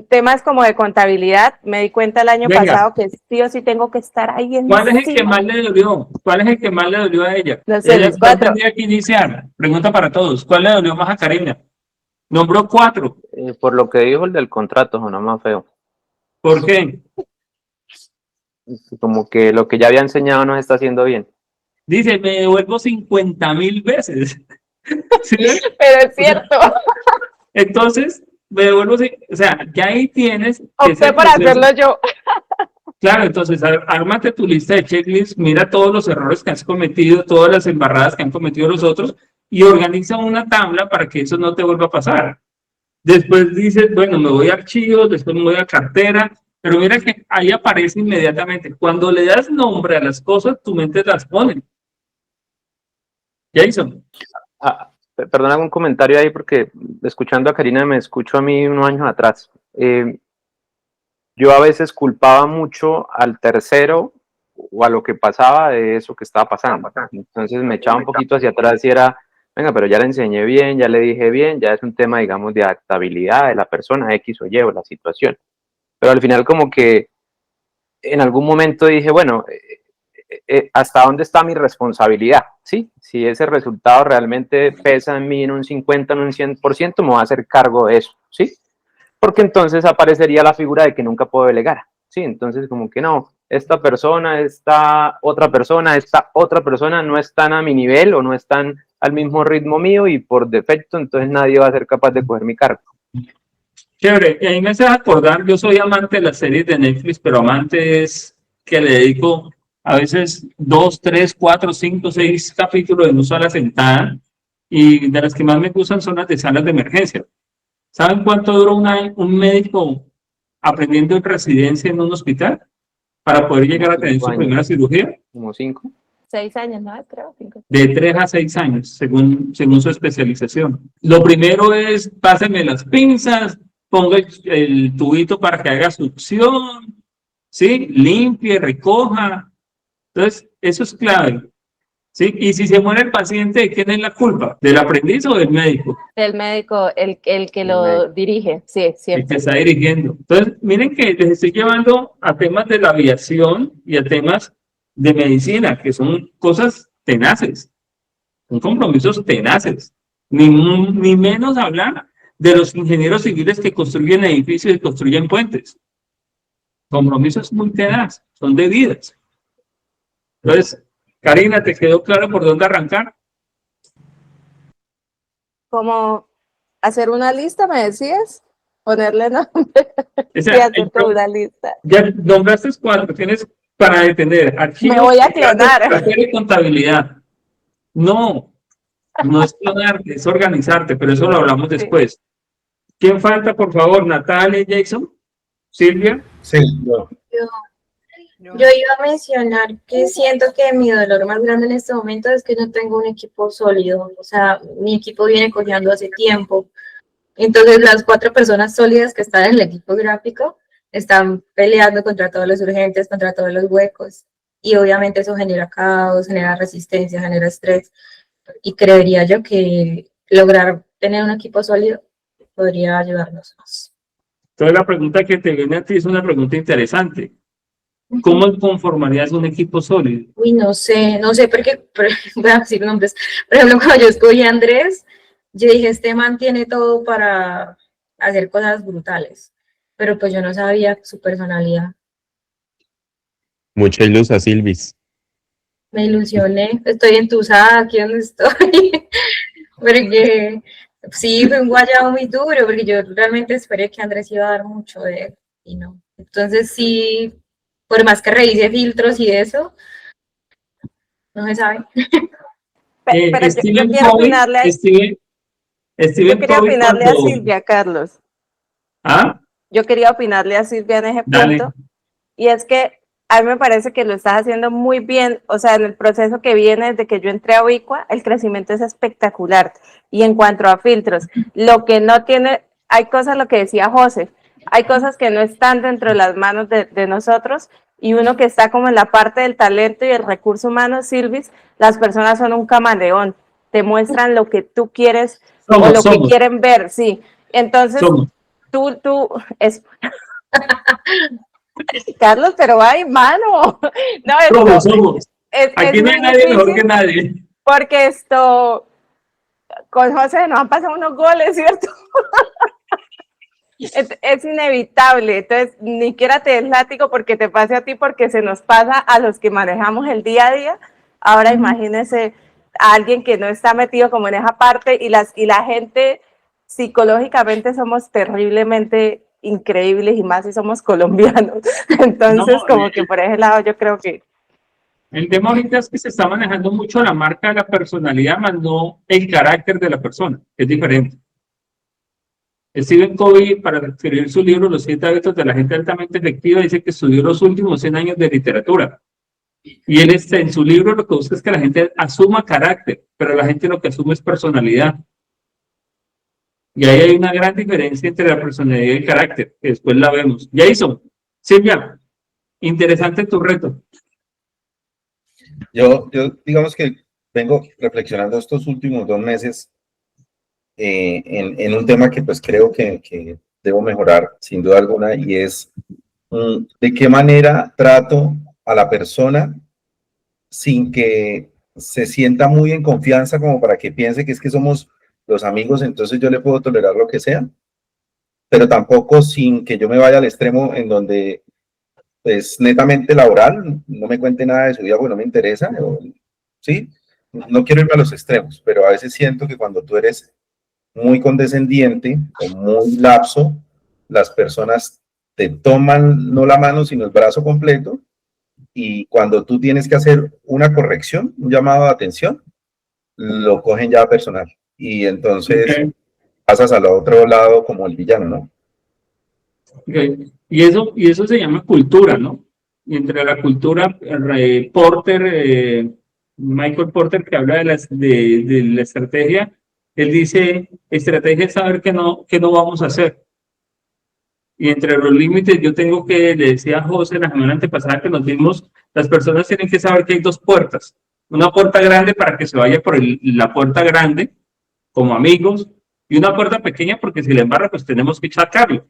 Temas como de contabilidad, me di cuenta el año pasado que sí o sí tengo que estar ahí encima. ¿Cuál es el que más le dolió? ¿Cuál es el que más le dolió a ella? No sé, los 4. Tendría que iniciar. Pregunta para todos. ¿Cuál le dolió más a Karina? Nombró 4. Por lo que dijo el del contrato, no más feo. ¿Por qué? Como que lo que ya había enseñado no se está haciendo bien. Dice, me devuelvo 50,000 veces. ¿Sí? Pero es cierto. Entonces, me devuelvo, o sea, ya ahí tienes. Opté por hacerlo yo. Claro, entonces, ármate tu lista de checklists, mira todos los errores que has cometido, todas las embarradas que han cometido los otros y organiza una tabla para que eso no te vuelva a pasar. Después dices, bueno, me voy a archivos, después me voy a cartera, pero mira que ahí aparece inmediatamente. Cuando le das nombre a las cosas, tu mente las pone. Jason. Perdona un comentario ahí porque escuchando a Karina me escucho a mí unos años atrás. Yo a veces culpaba mucho al tercero o a lo que pasaba de eso que estaba pasando. Entonces me echaba un poquito hacia atrás y era, venga, pero ya le enseñé bien, ya le dije bien, ya es un tema, digamos, de adaptabilidad de la persona X o Y o la situación. Pero al final como que en algún momento dije, bueno, ¿hasta dónde está mi responsabilidad? ¿Sí? Si ese resultado realmente pesa en mí en un 50, en un 100%, me voy a hacer cargo de eso, ¿sí? Porque entonces aparecería la figura de que nunca puedo delegar, ¿sí? Entonces como que no, esta otra persona no están a mi nivel o no están al mismo ritmo mío y por defecto entonces nadie va a ser capaz de coger mi cargo. Chévere, y ahí me hace acordar, yo soy amante de las series de Netflix, pero amante es que le dedico a veces 2, 3, 4, 5, 6 capítulos en una sola sentada y de las que más me gustan son las de salas de emergencia. ¿Saben cuánto dura un médico aprendiendo en residencia en un hospital para poder llegar a tener su primera cirugía? Como 5. 6 años, ¿no? Creo, 5. De 3 a 6 años, según su especialización. Lo primero es, páseme las pinzas, ponga el tubito para que haga succión, ¿sí? Limpie, recoja. Entonces, eso es clave, ¿sí? Y si se muere el paciente, ¿de quién es la culpa? ¿Del aprendiz o del médico? El médico, el que lo dirige, sí, siempre. El que está dirigiendo. Entonces, miren que les estoy llevando a temas de la aviación y a temas de medicina, que son cosas tenaces, son compromisos tenaces. Ni menos hablar de los ingenieros civiles que construyen edificios y construyen puentes. Compromisos muy tenaces, son de vidas. Entonces, Karina, ¿te quedó claro por dónde arrancar? Como hacer una lista, me decías, ponerle nombre O y sea, hacer como una lista. ya nombraste 4, tienes para detener archivos, Me voy a clonar. papel y contabilidad. No, no es clonarte, es organizarte, pero eso lo hablamos después. ¿Quién falta, por favor? Natalia, Jason, Silvia. Sí, yo. Yo iba a mencionar que siento que mi dolor más grande en este momento es que no tengo un equipo sólido. O sea, mi equipo viene cojeando hace tiempo. Entonces, las 4 personas sólidas que están en el equipo gráfico están peleando contra todos los urgentes, contra todos los huecos. Y obviamente eso genera caos, genera resistencia, genera estrés. Y creería yo que lograr tener un equipo sólido podría ayudarnos más. Entonces, la pregunta que te viene a ti es una pregunta interesante. ¿Cómo conformarías un equipo sólido? Uy, no sé, porque, voy a decir nombres. Por ejemplo, cuando yo escogí a Andrés, yo dije, este man tiene todo para hacer cosas brutales, pero pues yo no sabía su personalidad. Mucha luz a Silvis. Me ilusioné, estoy entusada aquí donde estoy, porque sí, fue un guayabo muy duro, porque yo realmente esperé que Andrés iba a dar mucho de él, y no. Entonces sí, por más que revise filtros y eso, no se sabe. Pero yo Stephen quiero Covey, opinarle a, Stephen yo quería Covey opinarle a cuando... Silvia, Carlos. ¿Ah? Yo quería opinarle a Silvia en ese Dale. punto. Y es que a mí me parece que lo estás haciendo muy bien. O sea, en el proceso que viene desde que yo entré a Ubicua, el crecimiento es espectacular. Y en cuanto a filtros, lo que no tiene, hay cosas, lo que decía José, hay cosas que no están dentro de las manos de nosotros, y uno que está como en la parte del talento y el recurso humano, Silvis, las personas son un camaleón, te muestran lo que tú quieres o lo que quieren ver, sí. Entonces, tú, es... Carlos, pero ay, mano. No, Somos. Aquí no hay nadie mejor que nadie. Porque con José nos han pasado unos goles, ¿cierto? Es inevitable, entonces ni siquiera te des látigo porque te pase a ti, porque se nos pasa a los que manejamos el día a día. Ahora imagínese a alguien que no está metido como en esa parte, y la gente psicológicamente somos terriblemente increíbles, y más si somos colombianos. Entonces, no, como que por ese lado yo creo que... El tema ahorita es que se está manejando mucho la marca de la personalidad, más no el carácter de la persona, que es diferente. Stephen Covey, para escribir su libro Los 7 hábitos de la gente altamente efectiva, dice que estudió los últimos 100 años de literatura. Y él en su libro lo que busca es que la gente asuma carácter, pero la gente lo que asume es personalidad. Y ahí hay una gran diferencia entre la personalidad y el carácter, que después la vemos. Jason, Silvia, interesante tu reto. Yo digamos que vengo reflexionando estos últimos 2 meses en un tema que pues creo que debo mejorar sin duda alguna, y es de qué manera trato a la persona sin que se sienta muy en confianza como para que piense que es que somos los amigos, entonces yo le puedo tolerar lo que sea, pero tampoco sin que yo me vaya al extremo en donde pues netamente laboral, no me cuente nada de su vida porque no me interesa, ¿sí? No quiero irme a los extremos, pero a veces siento que cuando tú eres muy condescendiente o muy lapso, las personas te toman no la mano sino el brazo completo, y cuando tú tienes que hacer una corrección, un llamado de atención, lo cogen ya personal, y entonces pasas al otro lado como el villano, ¿no? Y eso se llama cultura, ¿no? Y entre la cultura, Michael Porter, que habla de la estrategia, él dice, estrategia es saber qué no vamos a hacer. Y entre los límites, yo tengo que, le decía a José la semana antepasada que nos vimos, las personas tienen que saber que hay 2 puertas. Una puerta grande para que se vaya por la puerta grande, como amigos, y una puerta pequeña porque si le embarra, pues tenemos que sacarlo.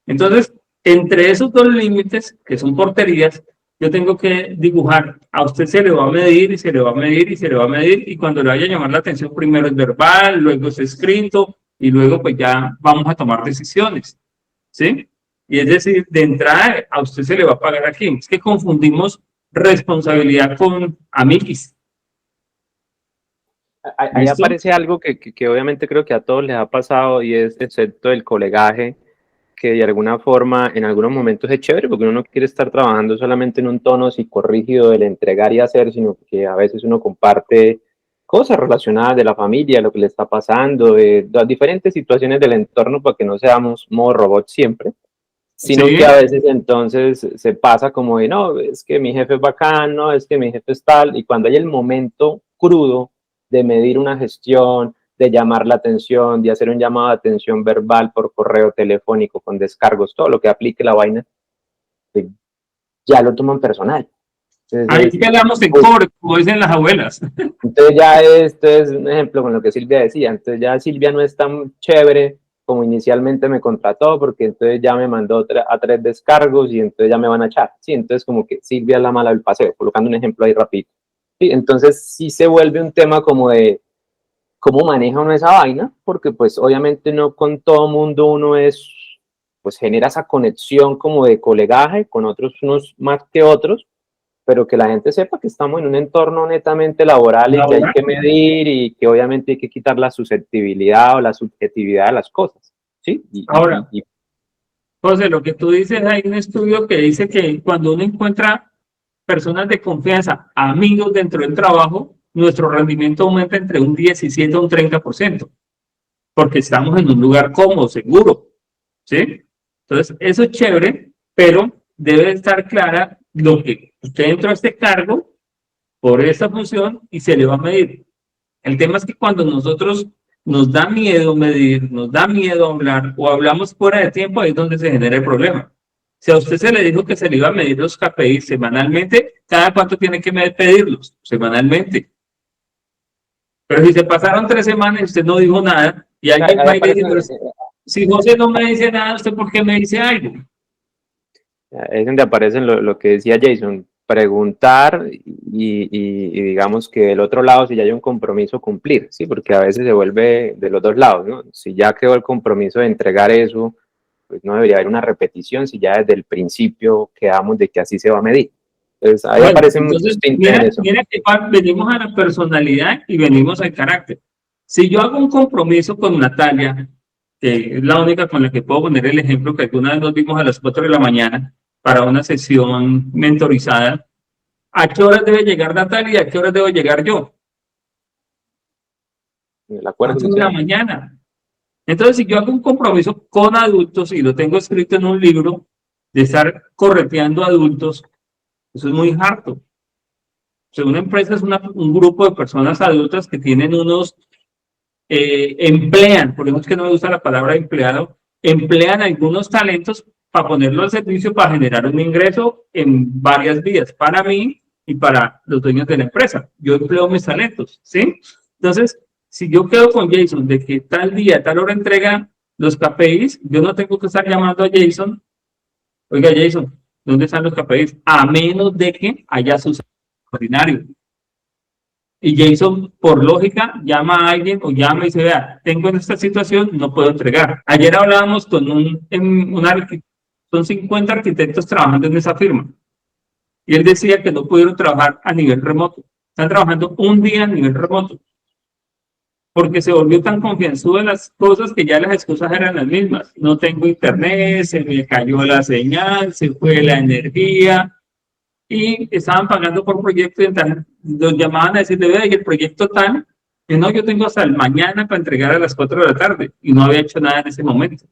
Entonces, entre esos 2 límites, que son porterías, yo tengo que dibujar. A usted se le va a medir y se le va a medir y se le va a medir, y cuando le vaya a llamar la atención, primero es verbal, luego es escrito, y luego pues ya vamos a tomar decisiones, ¿sí? Y es decir, de entrada a usted se le va a pagar aquí. Es que confundimos responsabilidad con amiguis. Ahí ¿Listo? aparece algo que obviamente creo que a todos les ha pasado y es excepto el colegaje, que de alguna forma en algunos momentos es chévere porque uno no quiere estar trabajando solamente en un tono psicorrígido del entregar y hacer, sino que a veces uno comparte cosas relacionadas de la familia, lo que le está pasando, de las diferentes situaciones del entorno para que no seamos modo robot siempre, sino Sí. que a veces entonces se pasa como de, no, es que mi jefe es bacano, es que mi jefe es tal, y cuando hay el momento crudo de medir una gestión, de llamar la atención, de hacer un llamado de atención verbal por correo telefónico con descargos, todo lo que aplique la vaina, pues ya lo toman personal. Ahí Entonces, quedamos en cobre, como dicen las abuelas. entonces ya esto es un ejemplo con lo que Silvia decía, entonces ya Silvia no es tan chévere como inicialmente me contrató, porque entonces ya me mandó a 3 descargos y entonces ya me van a echar, ¿sí? Entonces como que Silvia es la mala del paseo, colocando un ejemplo ahí rápido. ¿Sí? Entonces sí se vuelve un tema como de cómo maneja uno esa vaina, porque pues obviamente no con todo mundo uno es, pues genera esa conexión como de colegaje, con otros unos más que otros, pero que la gente sepa que estamos en un entorno netamente laboral y que hay que medir y que obviamente hay que quitar la susceptibilidad o la subjetividad de las cosas, ¿sí? Ahora, José, lo que tú dices, hay un estudio que dice que cuando uno encuentra personas de confianza, amigos dentro del trabajo, nuestro rendimiento aumenta entre un 17 a un 30%, porque estamos en un lugar cómodo, seguro, ¿sí? Entonces, eso es chévere, pero debe estar clara lo que usted entró a este cargo por esta función y se le va a medir. El tema es que cuando nosotros nos da miedo medir, nos da miedo hablar o hablamos fuera de tiempo, ahí es donde se genera el problema. Si a usted se le dijo que se le iba a medir los KPI semanalmente, ¿cada cuánto tiene que pedirlos? Semanalmente. Pero si se pasaron 3 semanas y usted no dijo nada, y alguien va y le dice, pero si José no me dice nada, ¿usted por qué me dice algo? Es donde aparece lo que decía Jason, preguntar y digamos que del otro lado si ya hay un compromiso cumplir, ¿sí? Porque a veces se vuelve de los dos lados, ¿no? Si ya quedó el compromiso de entregar eso, pues no debería haber una repetición si ya desde el principio quedamos de que así se va a medir. Entonces ahí Bueno, aparecen entonces, muchos tintes en eso. mira que venimos a la personalidad y venimos al carácter. Si yo hago un compromiso con Natalia, que es la única con la que puedo poner el ejemplo, que alguna vez nos vimos a las 4 de la mañana para una sesión mentorizada, ¿a qué horas debe llegar Natalia y a qué horas debo llegar yo? El acuerdo 4 de la social. mañana. Entonces, si yo hago un compromiso con adultos y lo tengo escrito en un libro, de estar correteando adultos, eso es muy harto. O sea, una empresa es un grupo de personas adultas que tienen emplean, por eso es que no me gusta la palabra empleado, emplean algunos talentos para ponerlo al servicio para generar un ingreso en varias vías, para mí y para los dueños de la empresa. Yo empleo mis talentos, ¿sí? Entonces, si yo quedo con Jason de que tal día, tal hora entrega los KPIs, yo no tengo que estar llamando a Jason, oiga Jason, ¿dónde están los KPIs? A menos de que haya sucedido ordinario. Y Jason, por lógica, llama a alguien o llama y dice, vea, tengo en esta situación, no puedo entregar. Ayer hablábamos con son 50 arquitectos trabajando en esa firma. Y él decía que no pudieron trabajar a nivel remoto. Están trabajando un día a nivel remoto. Porque se volvió tan confianzudo en las cosas que ya las excusas eran las mismas. No tengo internet, se me cayó la señal, se fue la energía. Y estaban pagando por proyecto y los llamaban a decirle, vea, y el proyecto tal, que no, yo tengo hasta el mañana para entregar a las 4 de la tarde y no había hecho nada en ese momento.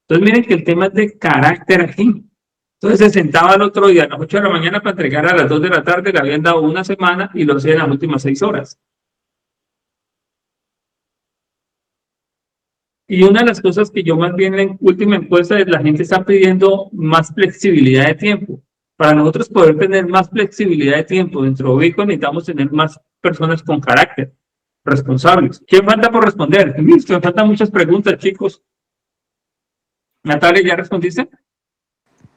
Entonces miren que el tema es de carácter aquí. Entonces se sentaba el otro día a las 8 de la mañana para entregar a las 2 de la tarde, le habían dado una semana y lo hacía en las últimas 6 horas. Y una de las cosas que yo más bien en la última encuesta es la gente está pidiendo más flexibilidad de tiempo. Para nosotros poder tener más flexibilidad de tiempo dentro de Ubico necesitamos tener más personas con carácter, responsables. ¿Quién falta por responder? Listo, me faltan muchas preguntas, chicos. Natalia, ¿ya respondiste?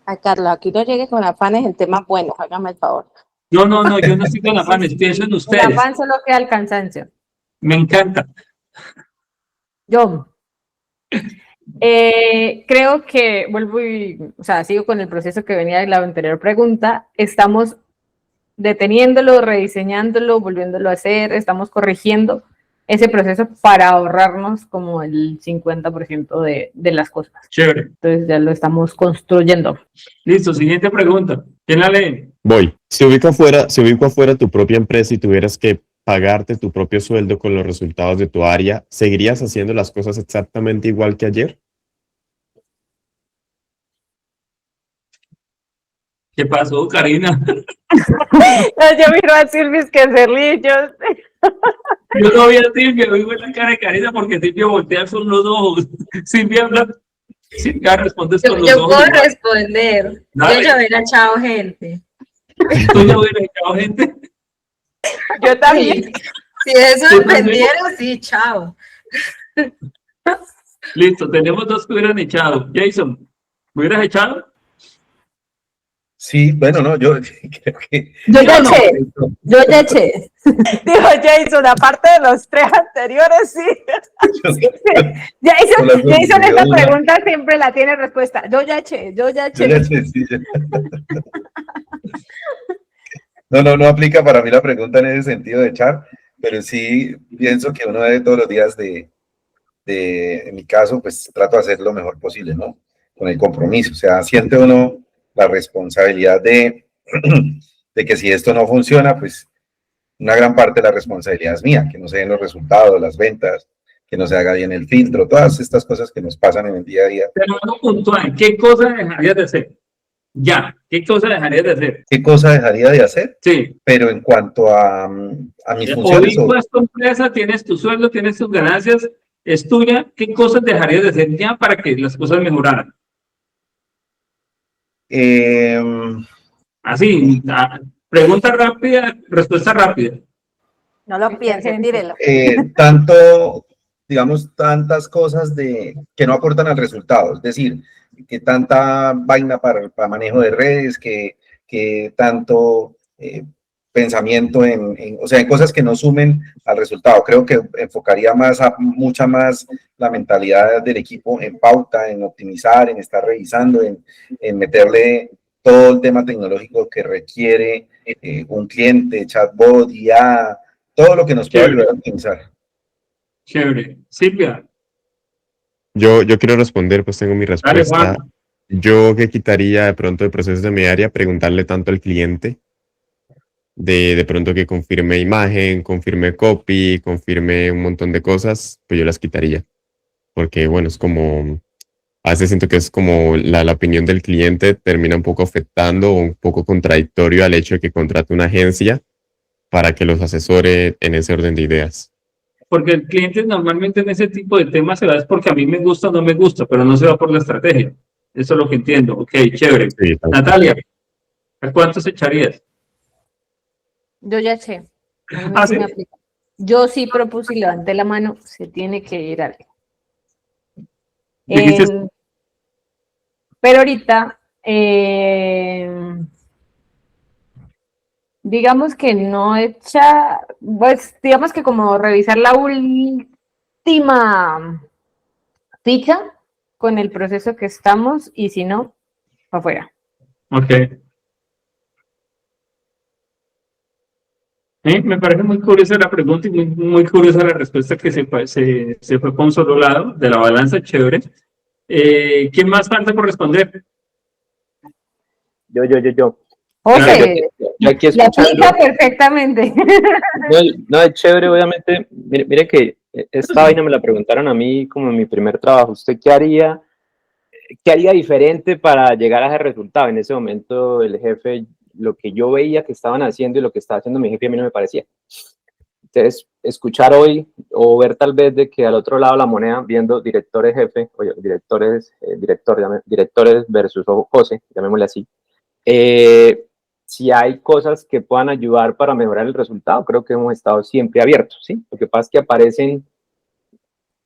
Ay, Carlos, aquí no llegue con afanes en temas buenos, hágame el favor. No, yo no estoy con afanes, pienso en El ustedes. afán solo queda el cansancio. Me encanta. Yo, Creo que vuelvo o sea, sigo con el proceso que venía de la anterior pregunta. Estamos deteniéndolo, rediseñándolo, volviéndolo a hacer, estamos corrigiendo ese proceso para ahorrarnos como el 50% de las cosas. Chévere. Entonces ya lo estamos construyendo. Listo, siguiente pregunta. ¿Quién la lee? Voy. Si ubico afuera tu propia empresa y tuvieras que pagarte tu propio sueldo con los resultados de tu área, ¿seguirías haciendo las cosas exactamente igual que ayer? ¿Qué pasó, Karina? No, yo miro a Silvis que cerlillos. Yo no vi a Silvia, oigo en la cara de Karina porque Silvia voltea con los ojos. Silvia habla, Silvia respondes con los Yo ojos. puedo responder. Dale. Yo ya hubiera echado gente. Tú ya hubieras echado gente. Yo también. Si de eso Yo dependieron, sí, chao. Listo, tenemos dos que hubieran echado. Jason, ¿hubieras echado? Sí, bueno, no, yo creo que... Yo ya no. eché, yo ya eché. Dijo Jason, aparte de los 3 anteriores, sí. Con las dos Jason me esta quedó una. pregunta siempre la tiene respuesta. Yo ya eché, yo ya Yo eché. ya sé, sí, ya. No aplica para mí la pregunta en ese sentido de echar, pero sí pienso que uno debe todos los días en mi caso, pues trato de hacer lo mejor posible, ¿no? Con el compromiso, o sea, siente uno la responsabilidad de que si esto no funciona, pues una gran parte de la responsabilidad es mía, que no se den los resultados, las ventas, que no se haga bien el filtro, todas estas cosas que nos pasan en el día a día. Pero algo puntual, ¿qué cosa dejarías de hacer? Ya, ¿qué cosa dejarías de hacer? ¿Qué cosa dejaría de hacer? Sí. Pero en cuanto a mis funciones, Hoy pues tu empresa, tienes tu sueldo, tienes tus ganancias, es tuya, ¿qué cosas dejarías de hacer ya para que las cosas mejoraran? Así, pregunta rápida, respuesta rápida. No lo piense, tírelo. tanto, digamos, tantas cosas que no aportan al resultado, es decir, que tanta vaina para manejo de redes, que tanto pensamiento o sea, en cosas que no sumen al resultado. Creo que enfocaría mucha más la mentalidad del equipo en pauta, en optimizar, en estar revisando, en meterle todo el tema tecnológico que requiere un cliente, chatbot, IA, todo lo que nos pueda ayudar a optimizar. Chévere. Silvia. Yo quiero responder, pues tengo mi Dale, respuesta. Juan. Yo que quitaría de pronto de procesos de mi área, preguntarle tanto al cliente, de pronto que confirme imagen, confirme copy, confirme un montón de cosas, pues yo las quitaría. Porque bueno, es como, a veces siento que es como la opinión del cliente termina un poco afectando o un poco contradictorio al hecho de que contrate una agencia para que los asesore en ese orden de ideas. Porque el cliente normalmente en ese tipo de temas se va es porque a mí me gusta o no me gusta, pero no se va por la estrategia. Eso es lo que entiendo. Ok, chévere. Sí, Natalia, ¿a cuántos echarías? Yo ya eché. A mí ¿Ah, sí sí? me aplica. Yo sí propuse y levanté la mano, se tiene que ir alguien. Dijiste- Pero ahorita, digamos que no echa, pues digamos que como revisar la última ficha con el proceso que estamos y si no, para afuera. Ok. Me parece muy curiosa la pregunta y muy curiosa la respuesta que se fue por un solo lado de la balanza, chévere. ¿Quién más falta por responder? Yo. José, Yo aquí la escuchando. aplica perfectamente. No, es chévere, obviamente. Mire que esta vaina me la preguntaron a mí como en mi primer trabajo. ¿Usted qué haría diferente para llegar a ese resultado? En ese momento el jefe, lo que yo veía que estaban haciendo y lo que estaba haciendo mi jefe a mí no me parecía. Entonces, escuchar hoy o ver tal vez de que al otro lado de la moneda, viendo directores jefe, oye, directores versus José, llamémosle así, si hay cosas que puedan ayudar para mejorar el resultado, creo que hemos estado siempre abiertos, ¿sí? Lo que pasa es que aparecen,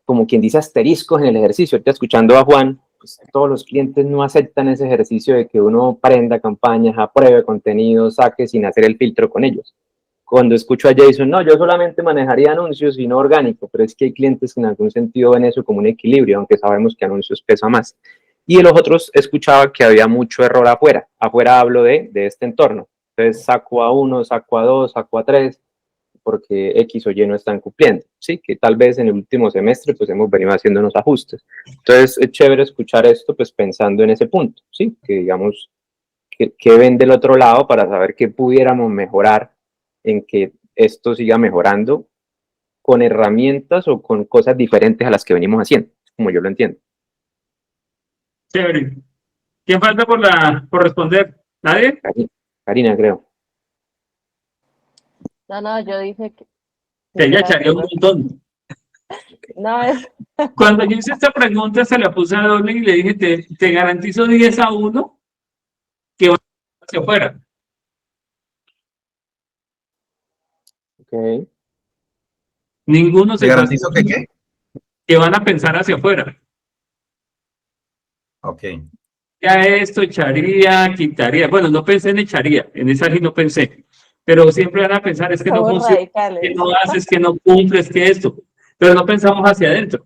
como quien dice, asteriscos en el ejercicio. Ahorita escuchando a Juan, pues todos los clientes no aceptan ese ejercicio de que uno prenda campañas, apruebe contenidos, saque sin hacer el filtro con ellos. cuando escucho a Jason, no, yo solamente manejaría anuncios y no orgánico, pero es que hay clientes que en algún sentido ven eso como un equilibrio, aunque sabemos que anuncios pesa más. Y de los otros escuchaba que había mucho error afuera. Afuera hablo de este entorno. Entonces saco a 1, saco a 2, saco a 3, porque X o Y no están cumpliendo, ¿sí? Que tal vez en el último semestre pues hemos venido haciendo unos ajustes. Entonces es chévere escuchar esto pues pensando en ese punto, ¿sí? Que digamos, que ven del otro lado para saber qué pudiéramos mejorar en que esto siga mejorando con herramientas o con cosas diferentes a las que venimos haciendo, como yo lo entiendo. Chévere. ¿Quién falta por responder? ¿Nadie? Karina, creo. No, yo dije que Que ella era echaría un todo. montón. No, es, Cuando yo hice esta pregunta, se la puse a doble y le dije, te garantizo 10-1 que van hacia afuera. Ok. Ninguno ¿Te se fue garantizo que qué? que van a pensar hacia afuera. Ok. Ya esto echaría, quitaría. Bueno, no pensé en echaría, en esa sí no pensé. Pero siempre van a pensar, es que no somos funciona, que radicales. no haces, que no cumples, que esto. Pero no pensamos hacia adentro.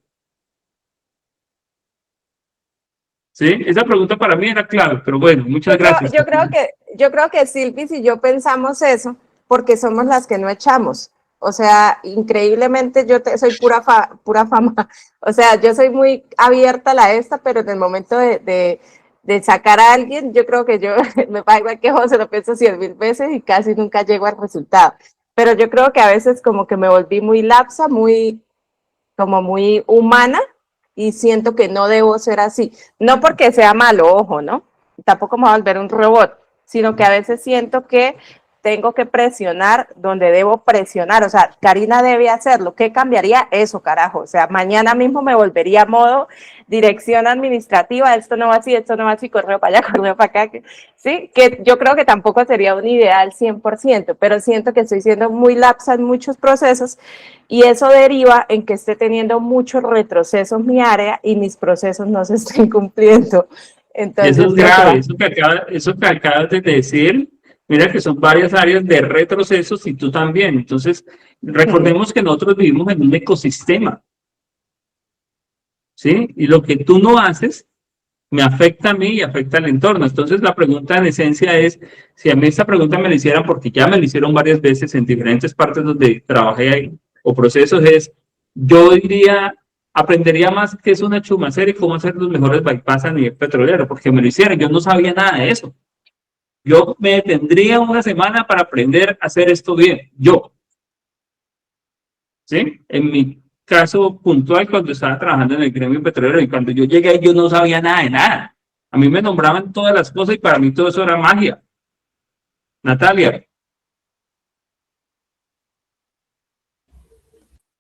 ¿Sí? Esa pregunta para mí era clave, pero bueno, muchas gracias. Yo creo que Silvis y yo pensamos eso porque somos las que no echamos. O sea, increíblemente soy pura fama. O sea, yo soy muy abierta a la esta, pero en el momento de sacar a alguien, yo creo que yo me pasa igual que José, lo pienso 100.000 veces y casi nunca llego al resultado. Pero yo creo que a veces como que me volví muy lapsa, como muy humana y siento que no debo ser así. No porque sea malo, ojo, ¿no? Tampoco me voy a volver un robot, sino que a veces siento que tengo que presionar donde debo presionar. O sea, Karina debe hacerlo. ¿Qué cambiaría? Eso, carajo. O sea, mañana mismo me volvería a modo dirección administrativa. Esto no va así, esto no va así, correo para allá, correo para acá. Sí, que yo creo que tampoco sería un ideal 100%, pero siento que estoy siendo muy lapsa en muchos procesos y eso deriva en que esté teniendo muchos retrocesos mi área y mis procesos no se estén cumpliendo. Entonces, Eso es grave, eso que acabas de decir, mira que son varias áreas de retrocesos y tú también. Entonces, recordemos que nosotros vivimos en un ecosistema, ¿sí? Y lo que tú no haces me afecta a mí y afecta al entorno. Entonces, la pregunta en esencia es, si a mí esta pregunta me la hicieran, porque ya me la hicieron varias veces en diferentes partes donde trabajé ahí, o procesos, es, yo diría, aprendería más qué es una chumacera y cómo hacer los mejores bypass a nivel petrolero, porque me lo hicieron, yo no sabía nada de eso. Yo me tendría una semana para aprender a hacer esto bien, yo. ¿Sí? En mi caso puntual, cuando estaba trabajando en el gremio petrolero y cuando yo llegué, yo no sabía nada de nada. A mí me nombraban todas las cosas y para mí todo eso era magia. Natalia.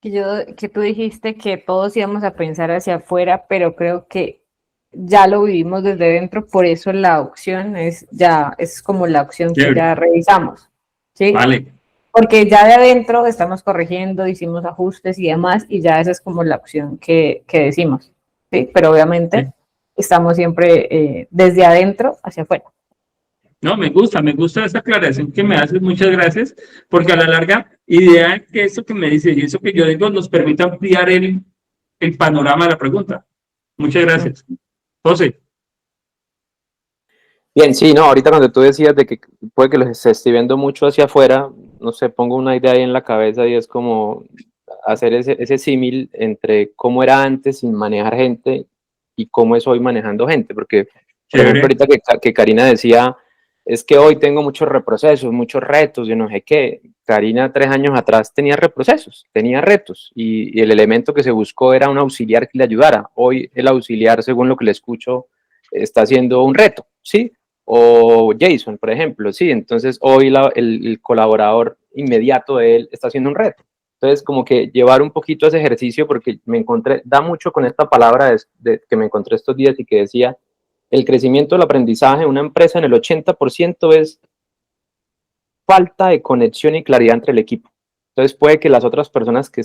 Que tú dijiste que todos íbamos a pensar hacia afuera, pero creo que ya lo vivimos desde dentro, por eso la opción es como la opción que ya revisamos, ¿sí? Vale. Porque ya de adentro estamos corrigiendo, hicimos ajustes y demás, y ya esa es como la opción que decimos, ¿sí? Pero obviamente estamos siempre desde adentro hacia afuera. No, me gusta esa aclaración que me haces, muchas gracias, porque a la larga, ideal que eso que me dices y eso que yo digo nos permita ampliar el panorama de la pregunta. Muchas gracias. José. Bien, sí, no, ahorita cuando tú decías de que puede que los esté viendo mucho hacia afuera, no sé, pongo una idea ahí en la cabeza y es como hacer ese símil entre cómo era antes sin manejar gente y cómo es hoy manejando gente, porque, por ejemplo, ahorita que Karina decía, es que hoy tengo muchos reprocesos, muchos retos, yo no sé qué. Karina 3 años atrás tenía reprocesos, tenía retos y el elemento que se buscó era un auxiliar que le ayudara. Hoy el auxiliar, según lo que le escucho, está haciendo un reto, ¿sí? O Jason, por ejemplo, sí, entonces hoy el colaborador inmediato de él está haciendo un reto. Entonces, como que llevar un poquito ese ejercicio, porque me encontré, da mucho con esta palabra que me encontré estos días y que decía, el crecimiento del aprendizaje en una empresa en el 80% es falta de conexión y claridad entre el equipo. Entonces, puede que las otras personas que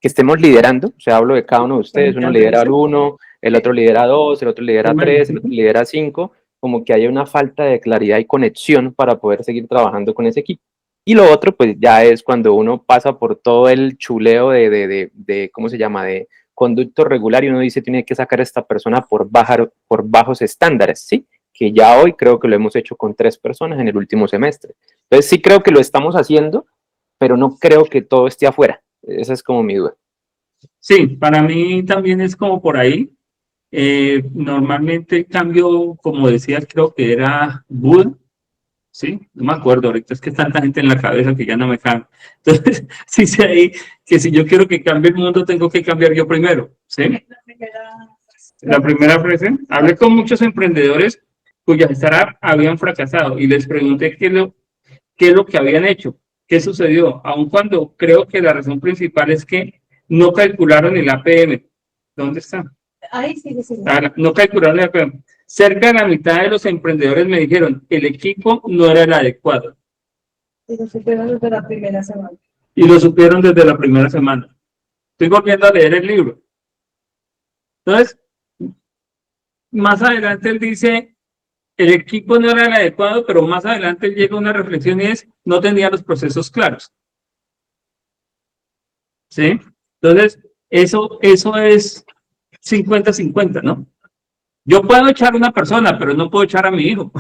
estemos liderando, o sea, hablo de cada uno de ustedes, uno lidera al 1, el otro lidera 2, el otro lidera 3, el otro lidera 5, como que haya una falta de claridad y conexión para poder seguir trabajando con ese equipo. Y lo otro, pues ya es cuando uno pasa por todo el chuleo de ¿cómo se llama? De conducto regular y uno dice, tiene que sacar a esta persona por bajos estándares, ¿sí? Que ya hoy creo que lo hemos hecho con 3 personas en el último semestre. Entonces sí creo que lo estamos haciendo, pero no creo que todo esté afuera. Esa es como mi duda. Sí, para mí también es como por ahí. Normalmente el cambio, como decía, creo que era Buda, ¿sí? No me acuerdo ahorita, es que tanta gente en la cabeza que ya no me cambia. Entonces, sí sé ahí que si yo quiero que cambie el mundo, tengo que cambiar yo primero, ¿sí? La primera frase, hablé con muchos emprendedores cuyas startups habían fracasado y les pregunté qué es lo que habían hecho, qué sucedió, aun cuando creo que la razón principal es que no calcularon el APM. ¿Dónde está? Ahí sí, sí. No calcularon el APM. Cerca de la mitad de los emprendedores me dijeron el equipo no era el adecuado. Y lo supieron desde la primera semana. Y lo supieron desde la primera semana. Estoy volviendo a leer el libro. Entonces, más adelante él dice, el equipo no era el adecuado, pero más adelante él llega a una reflexión y es, no tenía los procesos claros. ¿Sí? Entonces, eso es 50-50, ¿no? Yo puedo echar a una persona, pero no puedo echar a mi hijo.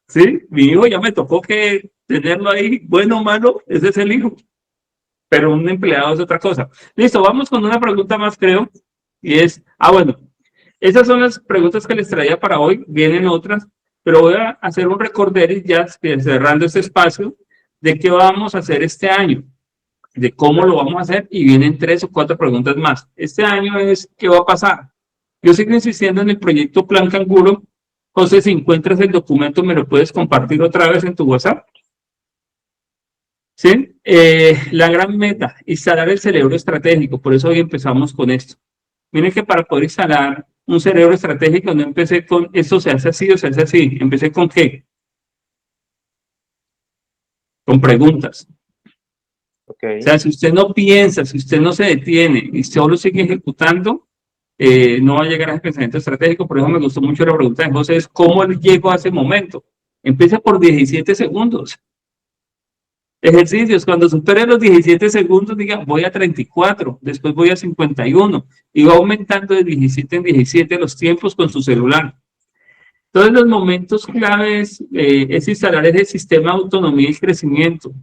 ¿Sí? Mi hijo ya me tocó que tenerlo ahí, bueno o malo, ese es el hijo. Pero un empleado es otra cosa. Listo, vamos con una pregunta más, creo. Y es, bueno, esas son las preguntas que les traía para hoy. Vienen otras, pero voy a hacer un recorderis ya cerrando este espacio de qué vamos a hacer este año, de cómo lo vamos a hacer, y vienen 3 o 4 preguntas más. Este año es, ¿qué va a pasar? Yo sigo insistiendo en el proyecto Plan Canguro. José, si encuentras el documento, ¿me lo puedes compartir otra vez en tu WhatsApp? ¿Sí? La gran meta, instalar el cerebro estratégico. Por eso hoy empezamos con esto. Miren que para poder instalar un cerebro estratégico no empecé con esto se hace así o se hace así. Empecé con ¿qué? Con preguntas. Okay. O sea, si usted no piensa, si usted no se detiene y solo sigue ejecutando, no va a llegar a ese pensamiento estratégico. Por eso me gustó mucho la pregunta de José, es ¿cómo él llegó a ese momento? Empieza por 17 segundos. Ejercicios, cuando supere los 17 segundos, diga, voy a 34, después voy a 51, y va aumentando de 17 en 17 los tiempos con su celular. Entonces, los momentos claves es instalar ese sistema de autonomía y crecimiento.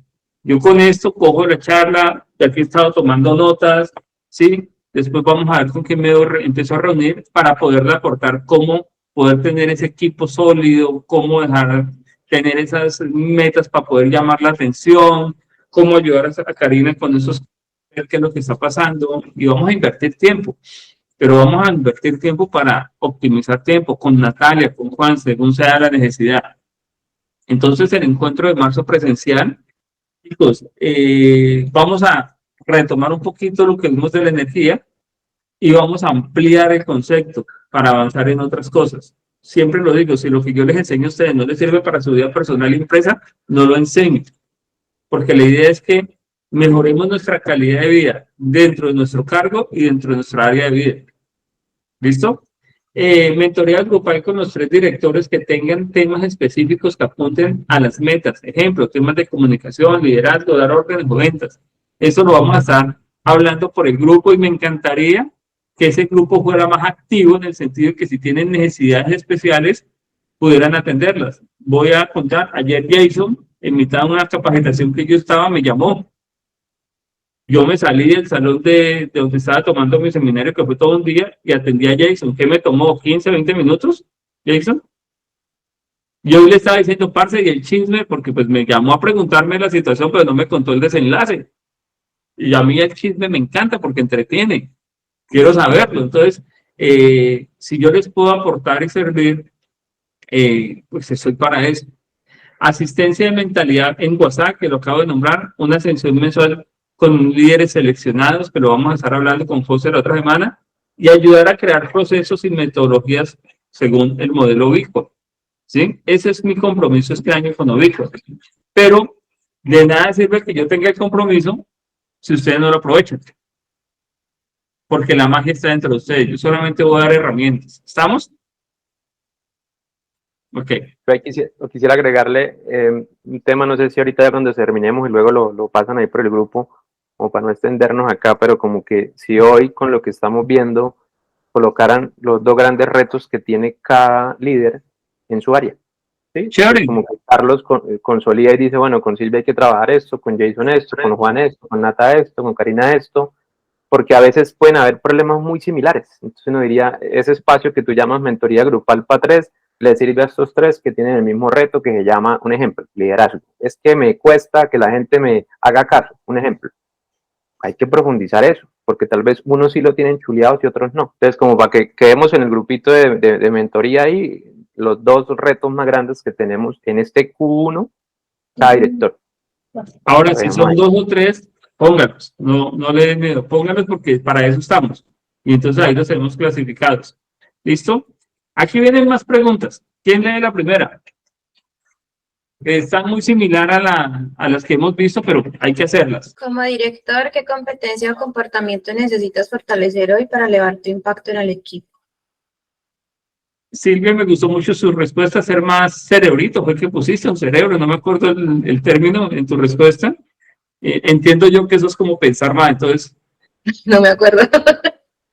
Yo con esto cojo la charla, ya que he estado tomando notas, ¿sí? Después vamos a ver con qué me empiezo a reunir para poderle aportar cómo poder tener ese equipo sólido, cómo tener esas metas para poder llamar la atención, cómo ayudar a Karina con esos, ver qué es lo que está pasando, y vamos a invertir tiempo, pero vamos a invertir tiempo para optimizar tiempo con Natalia, con Juan, según sea la necesidad. Entonces, el encuentro de marzo presencial, chicos, vamos a retomar un poquito lo que vimos de la energía y vamos a ampliar el concepto para avanzar en otras cosas. Siempre lo digo, si lo que yo les enseño a ustedes no les sirve para su vida personal y empresa, no lo enseñen. Porque la idea es que mejoremos nuestra calidad de vida dentro de nuestro cargo y dentro de nuestra área de vida. ¿Listo? Mentoría grupal con los 3 directores que tengan temas específicos que apunten a las metas. Ejemplo, temas de comunicación, liderazgo, dar órdenes o ventas. Eso lo vamos a estar hablando por el grupo y me encantaría que ese grupo fuera más activo en el sentido de que si tienen necesidades especiales pudieran atenderlas. Voy a contar, ayer Jason, en mitad de una capacitación que yo estaba, me llamó. Yo me salí del salón de donde estaba tomando mi seminario, que fue todo un día, y atendí a Jason. ¿Qué me tomó? ¿15, 20 minutos, Jason? Yo le estaba diciendo, parce, y el chisme, porque pues me llamó a preguntarme la situación, pero no me contó el desenlace. Y a mí el chisme me encanta porque entretiene. Quiero saberlo. Entonces, si yo les puedo aportar y servir, pues estoy para eso. Asistencia de mentalidad en WhatsApp, que lo acabo de nombrar, una sesión mensual con líderes seleccionados, que lo vamos a estar hablando con José la otra semana, y ayudar a crear procesos y metodologías según el modelo Obico. ¿Sí? Ese es mi compromiso este año con Obico. Pero de nada sirve que yo tenga el compromiso si ustedes no lo aprovechan. Porque la magia está dentro de ustedes. Yo solamente voy a dar herramientas. ¿Estamos? Ok. Yo ahí quisiera agregarle un tema, no sé si ahorita ya cuando terminemos y luego lo pasan ahí por el grupo, como para no extendernos acá, pero como que si hoy con lo que estamos viendo colocaran los dos grandes retos que tiene cada líder en su área. ¿Sí? Chévere. Entonces, como que Carlos consolida y dice, bueno, con Silvia hay que trabajar esto, con Jason esto, con Juan esto, con Nata esto, con Karina esto, porque a veces pueden haber problemas muy similares. Entonces uno diría, ese espacio que tú llamas mentoría grupal para tres, le sirve a estos tres que tienen el mismo reto que se llama, un ejemplo, liderazgo. Es que me cuesta que la gente me haga caso, un ejemplo. Hay que profundizar eso, porque tal vez unos sí lo tienen chuleados y otros no. Entonces, como para que quedemos en el grupito de mentoría ahí, los dos retos más grandes que tenemos en este Q1, cada director. Ahora, si son 2 o 3, póngalos. No le den miedo. Póngalos porque para eso estamos. Y entonces ahí los tenemos clasificados. ¿Listo? Aquí vienen más preguntas. ¿Quién lee la primera? Está muy similar a las que hemos visto, pero hay que hacerlas. Como director, ¿qué competencia o comportamiento necesitas fortalecer hoy para elevar tu impacto en el equipo? Silvia, me gustó mucho su respuesta, ser más cerebrito, fue que pusiste un cerebro, no me acuerdo el término en tu respuesta. Entiendo yo que eso es como pensar más, entonces, No me acuerdo.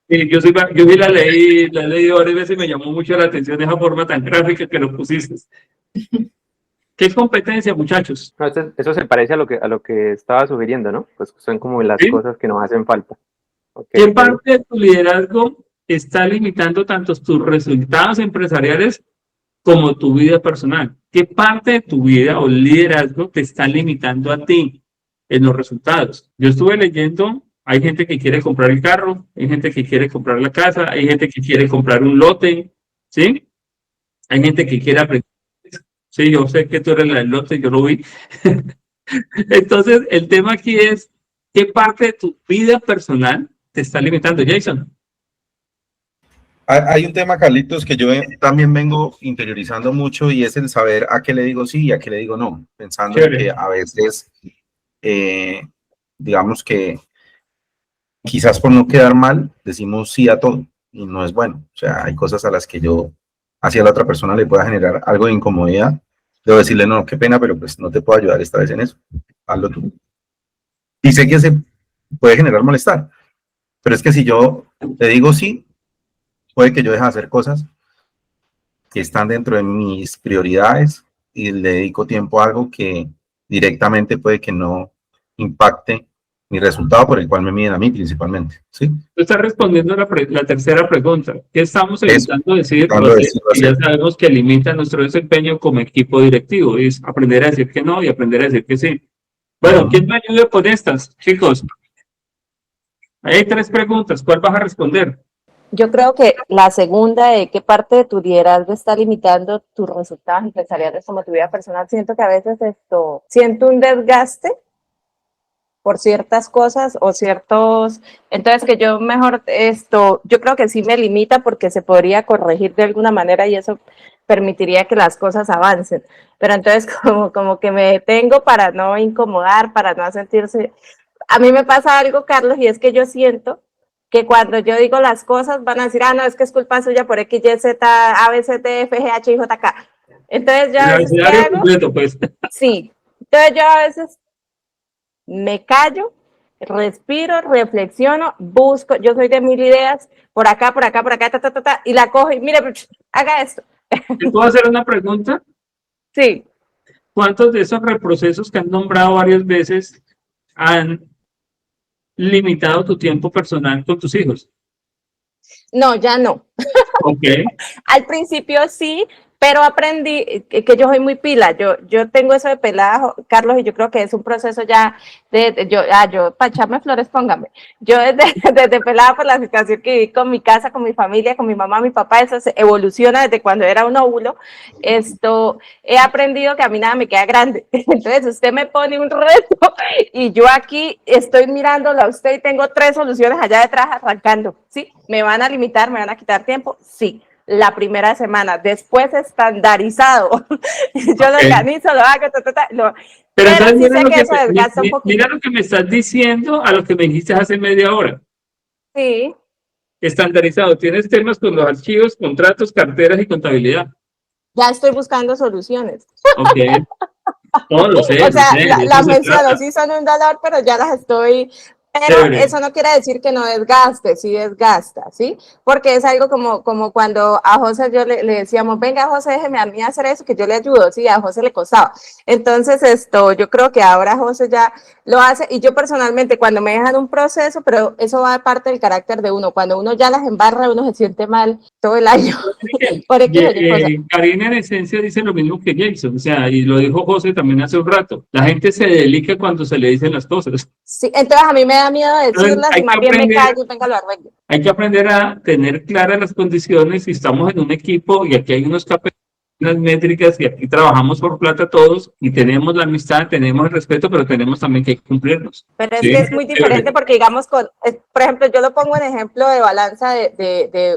yo sí la leí varias veces y me llamó mucho la atención esa forma tan gráfica que lo pusiste. ¿Qué es competencia, muchachos? No, eso se parece a lo que estaba sugiriendo, ¿no? Pues son como las ¿Sí? cosas que nos hacen falta. Okay, ¿Qué parte de tu liderazgo está limitando tanto tus resultados empresariales como tu vida personal? ¿Qué parte de tu vida o liderazgo te está limitando a ti en los resultados? Yo estuve leyendo, hay gente que quiere comprar el carro, hay gente que quiere comprar la casa, hay gente que quiere comprar un lote, ¿sí? Hay gente que quiere aprender. Sí, yo sé que tú eres la del lote, yo lo vi. Entonces, el tema aquí es, ¿qué parte de tu vida personal te está limitando, Jason? Hay un tema, Carlitos, que yo también vengo interiorizando mucho y es el saber a qué le digo sí y a qué le digo no, pensando en que a veces, digamos que quizás por no quedar mal, decimos sí a todo y no es bueno. O sea, hay cosas a las que yo hacia la otra persona le pueda generar algo de incomodidad. Debo decirle, no, qué pena, pero pues no te puedo ayudar esta vez en eso. Hazlo tú. Y sé que se puede generar malestar, pero es que si yo le digo sí, puede que yo deje de hacer cosas que están dentro de mis prioridades y le dedico tiempo a algo que directamente puede que no impacte mi resultado por el cual me miden a mí principalmente, ¿sí? Tú estás respondiendo la tercera pregunta. ¿Qué estamos evitando decir? Que ya sabemos que limita nuestro desempeño como equipo directivo. Es aprender a decir que no y aprender a decir que sí. Bueno, ¿quién me ayuda con estas, chicos? Hay 3 preguntas. ¿Cuál vas a responder? Yo creo que la segunda de qué parte de tu liderazgo está limitando tus resultados empresariales como tu vida personal. Siento que a veces siento un desgaste por ciertas cosas o ciertos, entonces que yo mejor yo creo que sí me limita porque se podría corregir de alguna manera y eso permitiría que las cosas avancen, pero entonces como que me detengo para no incomodar, para no sentirse, a mí me pasa algo, Carlos, y es que yo siento que cuando yo digo las cosas van a decir, no, es que es culpa suya por X, Y, Z, A, B, C, D, F, G, H, I, J, K. Entonces yo a veces, ¿qué hago? Completo, pues. Sí, entonces yo a veces me callo, respiro, reflexiono, busco, yo soy de 1000 ideas, por acá, y la cojo y mire, haga esto. ¿Te puedo hacer una pregunta? Sí. ¿Cuántos de esos reprocesos que han nombrado varias veces han limitado tu tiempo personal con tus hijos? No, ya no. Ok. Al principio sí, pero aprendí que yo soy muy pila. Yo tengo eso de pelada, Carlos, y yo creo que es un proceso ya yo para echarme flores, póngame. Yo desde pelada por la situación que viví con mi casa, con mi familia, con mi mamá, mi papá, eso se evoluciona desde cuando era un óvulo. He aprendido que a mí nada me queda grande. Entonces usted me pone un reto y yo aquí estoy mirándolo a usted y tengo 3 soluciones allá detrás arrancando. ¿Sí? ¿Me van a limitar? ¿Me van a quitar tiempo? Sí. La primera semana, después estandarizado. Yo lo organizo, lo hago, Pero entonces sí sé que eso desgasta un poquito. mira lo que me estás diciendo a lo que me dijiste hace media hora. Sí. Estandarizado. Tienes temas con los archivos, contratos, carteras y contabilidad. Ya estoy buscando soluciones. Ok. No, lo sé, O sea, de eso las se menciono, trata. sí son un dolor, pero ya las estoy. Pero Chévere. eso no quiere decir que no desgaste, sí desgasta, ¿sí? Porque es algo como cuando a José yo le decíamos, venga José, déjeme a mí hacer eso, que yo le ayudo, sí, a José le costaba. Entonces yo creo que ahora José ya lo hace, y yo personalmente cuando me dejan un proceso, pero eso va de parte del carácter de uno, cuando uno ya las embarra, uno se siente mal todo el año, por X o Y cosas. Karina en esencia dice lo mismo que Jason, o sea, y lo dijo José también hace un rato. La gente se delica cuando se le dicen las cosas. Sí, entonces a mí me da miedo decirlas y Hay más que bien me aprender, callo y venga lo arreglo. hay que aprender a tener claras las condiciones si estamos en un equipo y aquí hay unos KPIs, unas métricas y aquí trabajamos por plata todos y tenemos la amistad, tenemos el respeto, pero tenemos también que cumplirnos. Pero es Sí, que es muy diferente porque, digamos, por ejemplo, yo lo pongo en ejemplo de balanza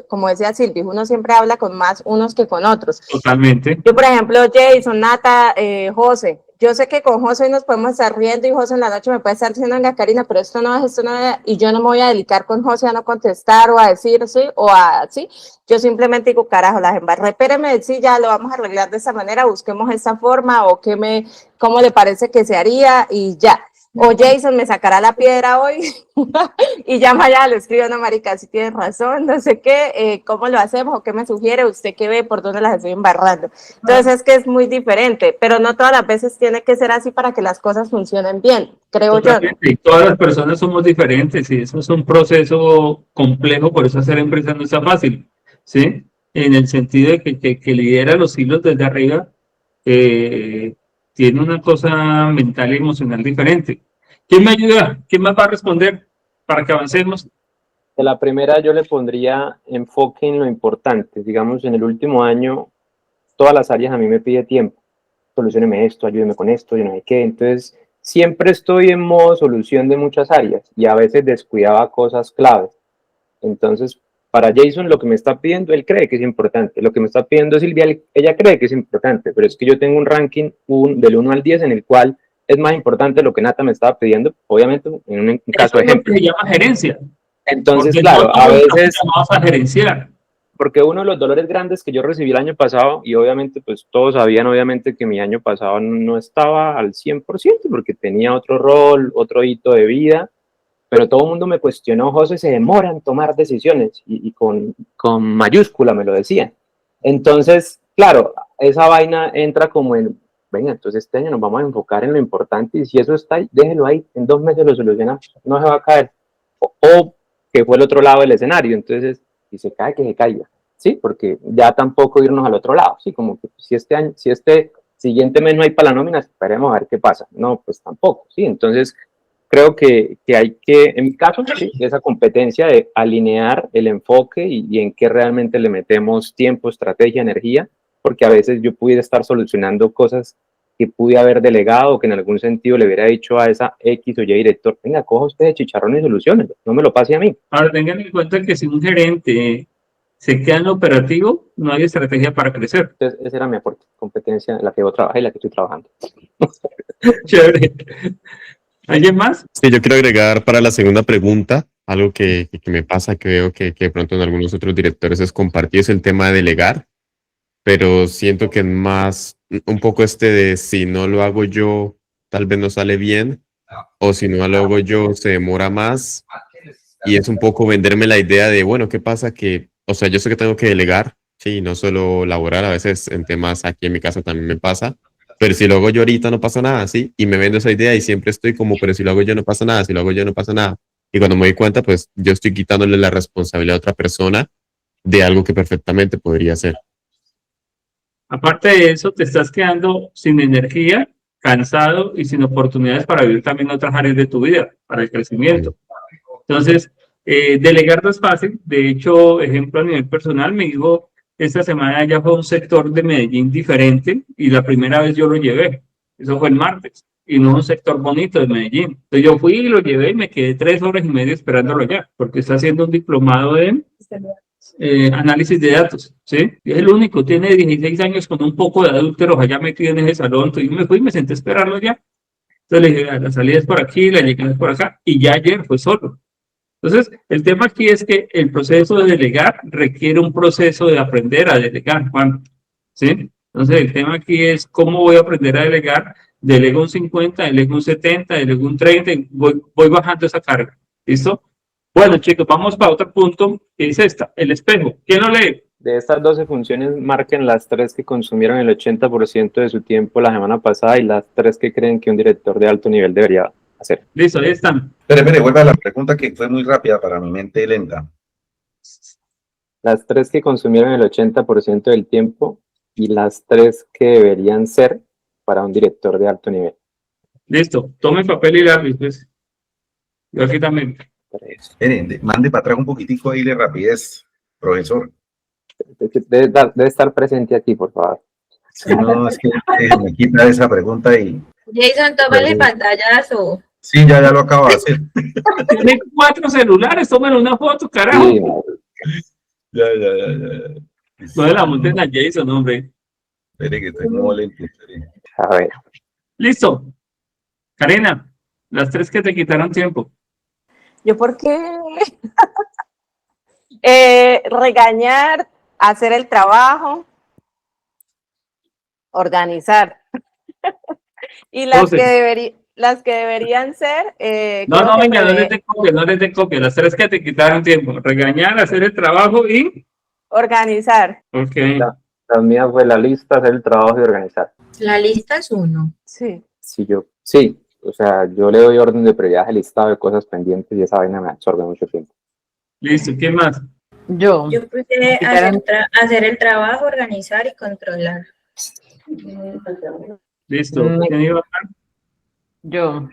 como decía Silvi, uno siempre habla con más unos que con otros. totalmente. Yo, por ejemplo, Jason, Nata, José, yo sé que con José nos podemos estar riendo y José en la noche me puede estar diciendo, venga, Karina, pero esto no es, y yo no me voy a dedicar con José a no contestar o a decir sí o a sí. Yo simplemente digo, carajo, las embarré, espéreme, sí, ya lo vamos a arreglar de esta manera, busquemos esta forma o cómo le parece que se haría y ya. O Jason me sacará la piedra hoy y ya mañana le escribo, no, marica, si tienes razón, no sé qué, cómo lo hacemos o qué me sugiere, usted qué ve, por dónde las estoy embarrando. Entonces es que es muy diferente, pero no todas las veces tiene que ser así para que las cosas funcionen bien, creo yo. Totalmente. Y todas las personas somos diferentes y eso es un proceso complejo, por eso hacer empresa no está fácil, ¿sí? En el sentido de que lidera los hilos desde arriba, tiene una cosa mental y emocional diferente. ¿Quién me ayuda? ¿Quién más va a responder para que avancemos? De la primera yo le pondría enfoque en lo importante. Digamos, en el último año, todas las áreas a mí me pide tiempo. Solucióneme esto, ayúdeme con esto, yo no sé qué. Entonces, siempre estoy en modo solución de muchas áreas y a veces descuidaba cosas claves. Entonces, para Jason, lo que me está pidiendo, él cree que es importante. Lo que me está pidiendo Silvia, ella cree que es importante, pero es que yo tengo un ranking del 1 al 10 en el cual es más importante lo que Nata me estaba pidiendo, obviamente, en un caso de ejemplo. Se llama gerencia. Entonces, Porque claro, a veces, vamos a gerenciar. porque uno de los dolores grandes que yo recibí el año pasado, y obviamente, pues todos sabían, obviamente, que mi año pasado no estaba al 100%, porque tenía otro rol, otro hito de vida, pero todo el mundo me cuestionó, José, se demora en tomar decisiones, y con mayúscula me lo decían. Entonces, claro, esa vaina entra como en, venga, entonces este año nos vamos a enfocar en lo importante, y si eso está ahí, déjelo ahí, en 2 meses lo solucionamos, no se va a caer. O que fue el otro lado del escenario, entonces, si se cae, que se caiga, ¿sí? Porque ya tampoco irnos al otro lado, ¿sí? Como que si este siguiente mes no hay para la nómina, esperemos a ver qué pasa. No, pues tampoco, ¿sí? Entonces, creo que hay que, en mi caso, ¿sí? Esa competencia de alinear el enfoque y en qué realmente le metemos tiempo, estrategia, energía, porque a veces yo pudiera estar solucionando cosas que pude haber delegado o que en algún sentido le hubiera dicho a esa X o Y director, venga, coja usted de chicharrón y soluciones, no me lo pase a mí. Ahora tengan en cuenta que si un gerente se queda en lo operativo, no hay estrategia para crecer. Entonces, esa era mi aporte, competencia en la que yo trabajé y la que estoy trabajando. Chévere. ¿Alguien más? Sí, yo quiero agregar para la segunda pregunta algo que me pasa, que veo que de pronto en algunos otros directores es compartir, es el tema de delegar, pero siento que más un poco de si no lo hago yo, tal vez no sale bien, o si no lo hago yo, se demora más, y es un poco venderme la idea de, bueno, ¿qué pasa? Que, o sea, yo sé que tengo que delegar, sí, no solo laborar, a veces en temas aquí en mi casa también me pasa, pero si lo hago yo ahorita no pasa nada, ¿sí? Y me vendo esa idea y siempre estoy como, pero si lo hago yo no pasa nada, si lo hago yo no pasa nada. Y cuando me doy cuenta, pues yo estoy quitándole la responsabilidad a otra persona de algo que perfectamente podría hacer. Aparte de eso, te estás quedando sin energía, cansado y sin oportunidades para vivir también otras áreas de tu vida, para el crecimiento. Entonces, delegar no es fácil. De hecho, ejemplo a nivel personal, me dijo, esta semana ya fue un sector de Medellín diferente y la primera vez yo lo llevé. Eso fue el martes. Y no es un sector bonito de Medellín. Entonces yo fui y lo llevé y me quedé 3 horas y media esperándolo allá, porque está haciendo un diplomado en análisis de datos, ¿sí? Y es el único, tiene 16 años con un poco de adúlteros allá metido en ese salón. Entonces yo me fui y me senté a esperarlo allá. Entonces le dije, la salida es por aquí, la llegada es por acá, y ya ayer fue solo. Entonces, el tema aquí es que el proceso de delegar requiere un proceso de aprender a delegar, Juan, ¿sí? Entonces, el tema aquí es cómo voy a aprender a delegar. Delego un 50, delego un 70, delego un 30, y voy bajando esa carga. ¿Listo? Bueno, chicos, vamos para otro punto, que es esta, el espejo. ¿Quién lo lee? De estas 12 funciones, marquen las 3 que consumieron el 80% de su tiempo la semana pasada y las 3 que creen que un director de alto nivel debería hacer. Listo, ahí están. Espere, vuelve a la pregunta que fue muy rápida para mi mente lenta. Las 3 que consumieron el 80% del tiempo y las 3 que deberían ser para un director de alto nivel. Listo, tome papel y lápiz, pues. Yo aquí también. Espere, mande para atrás un poquitico ahí de rapidez, profesor. Debe estar presente aquí, por favor. Si no, es que me quita esa pregunta y... Jason, tómale pantallazo. Sí, ya lo acabo de hacer. Tiene 4 celulares, tomen una foto, carajo. Sí, Ya. No de la monten a Jason, hombre. Espere que estoy muy lento. Espere. a ver. Listo. Karina, las 3 que te quitaron tiempo. ¿Yo por qué? Regañar, hacer el trabajo, organizar. Y las que deberían ser... No, venga, no les de copia. Las 3 que te quitaron tiempo. Regañar, hacer el trabajo y... Organizar. Ok. La mía fue la lista, hacer el trabajo y organizar. La lista es 1. Sí. Sí, o sea, yo le doy orden de prioridad al listado de cosas pendientes y esa vaina me absorbe mucho tiempo. Listo, ¿quién más? Yo. Yo puse hacer el trabajo, organizar y controlar. Listo. Me- ¿Quién iba? Yo.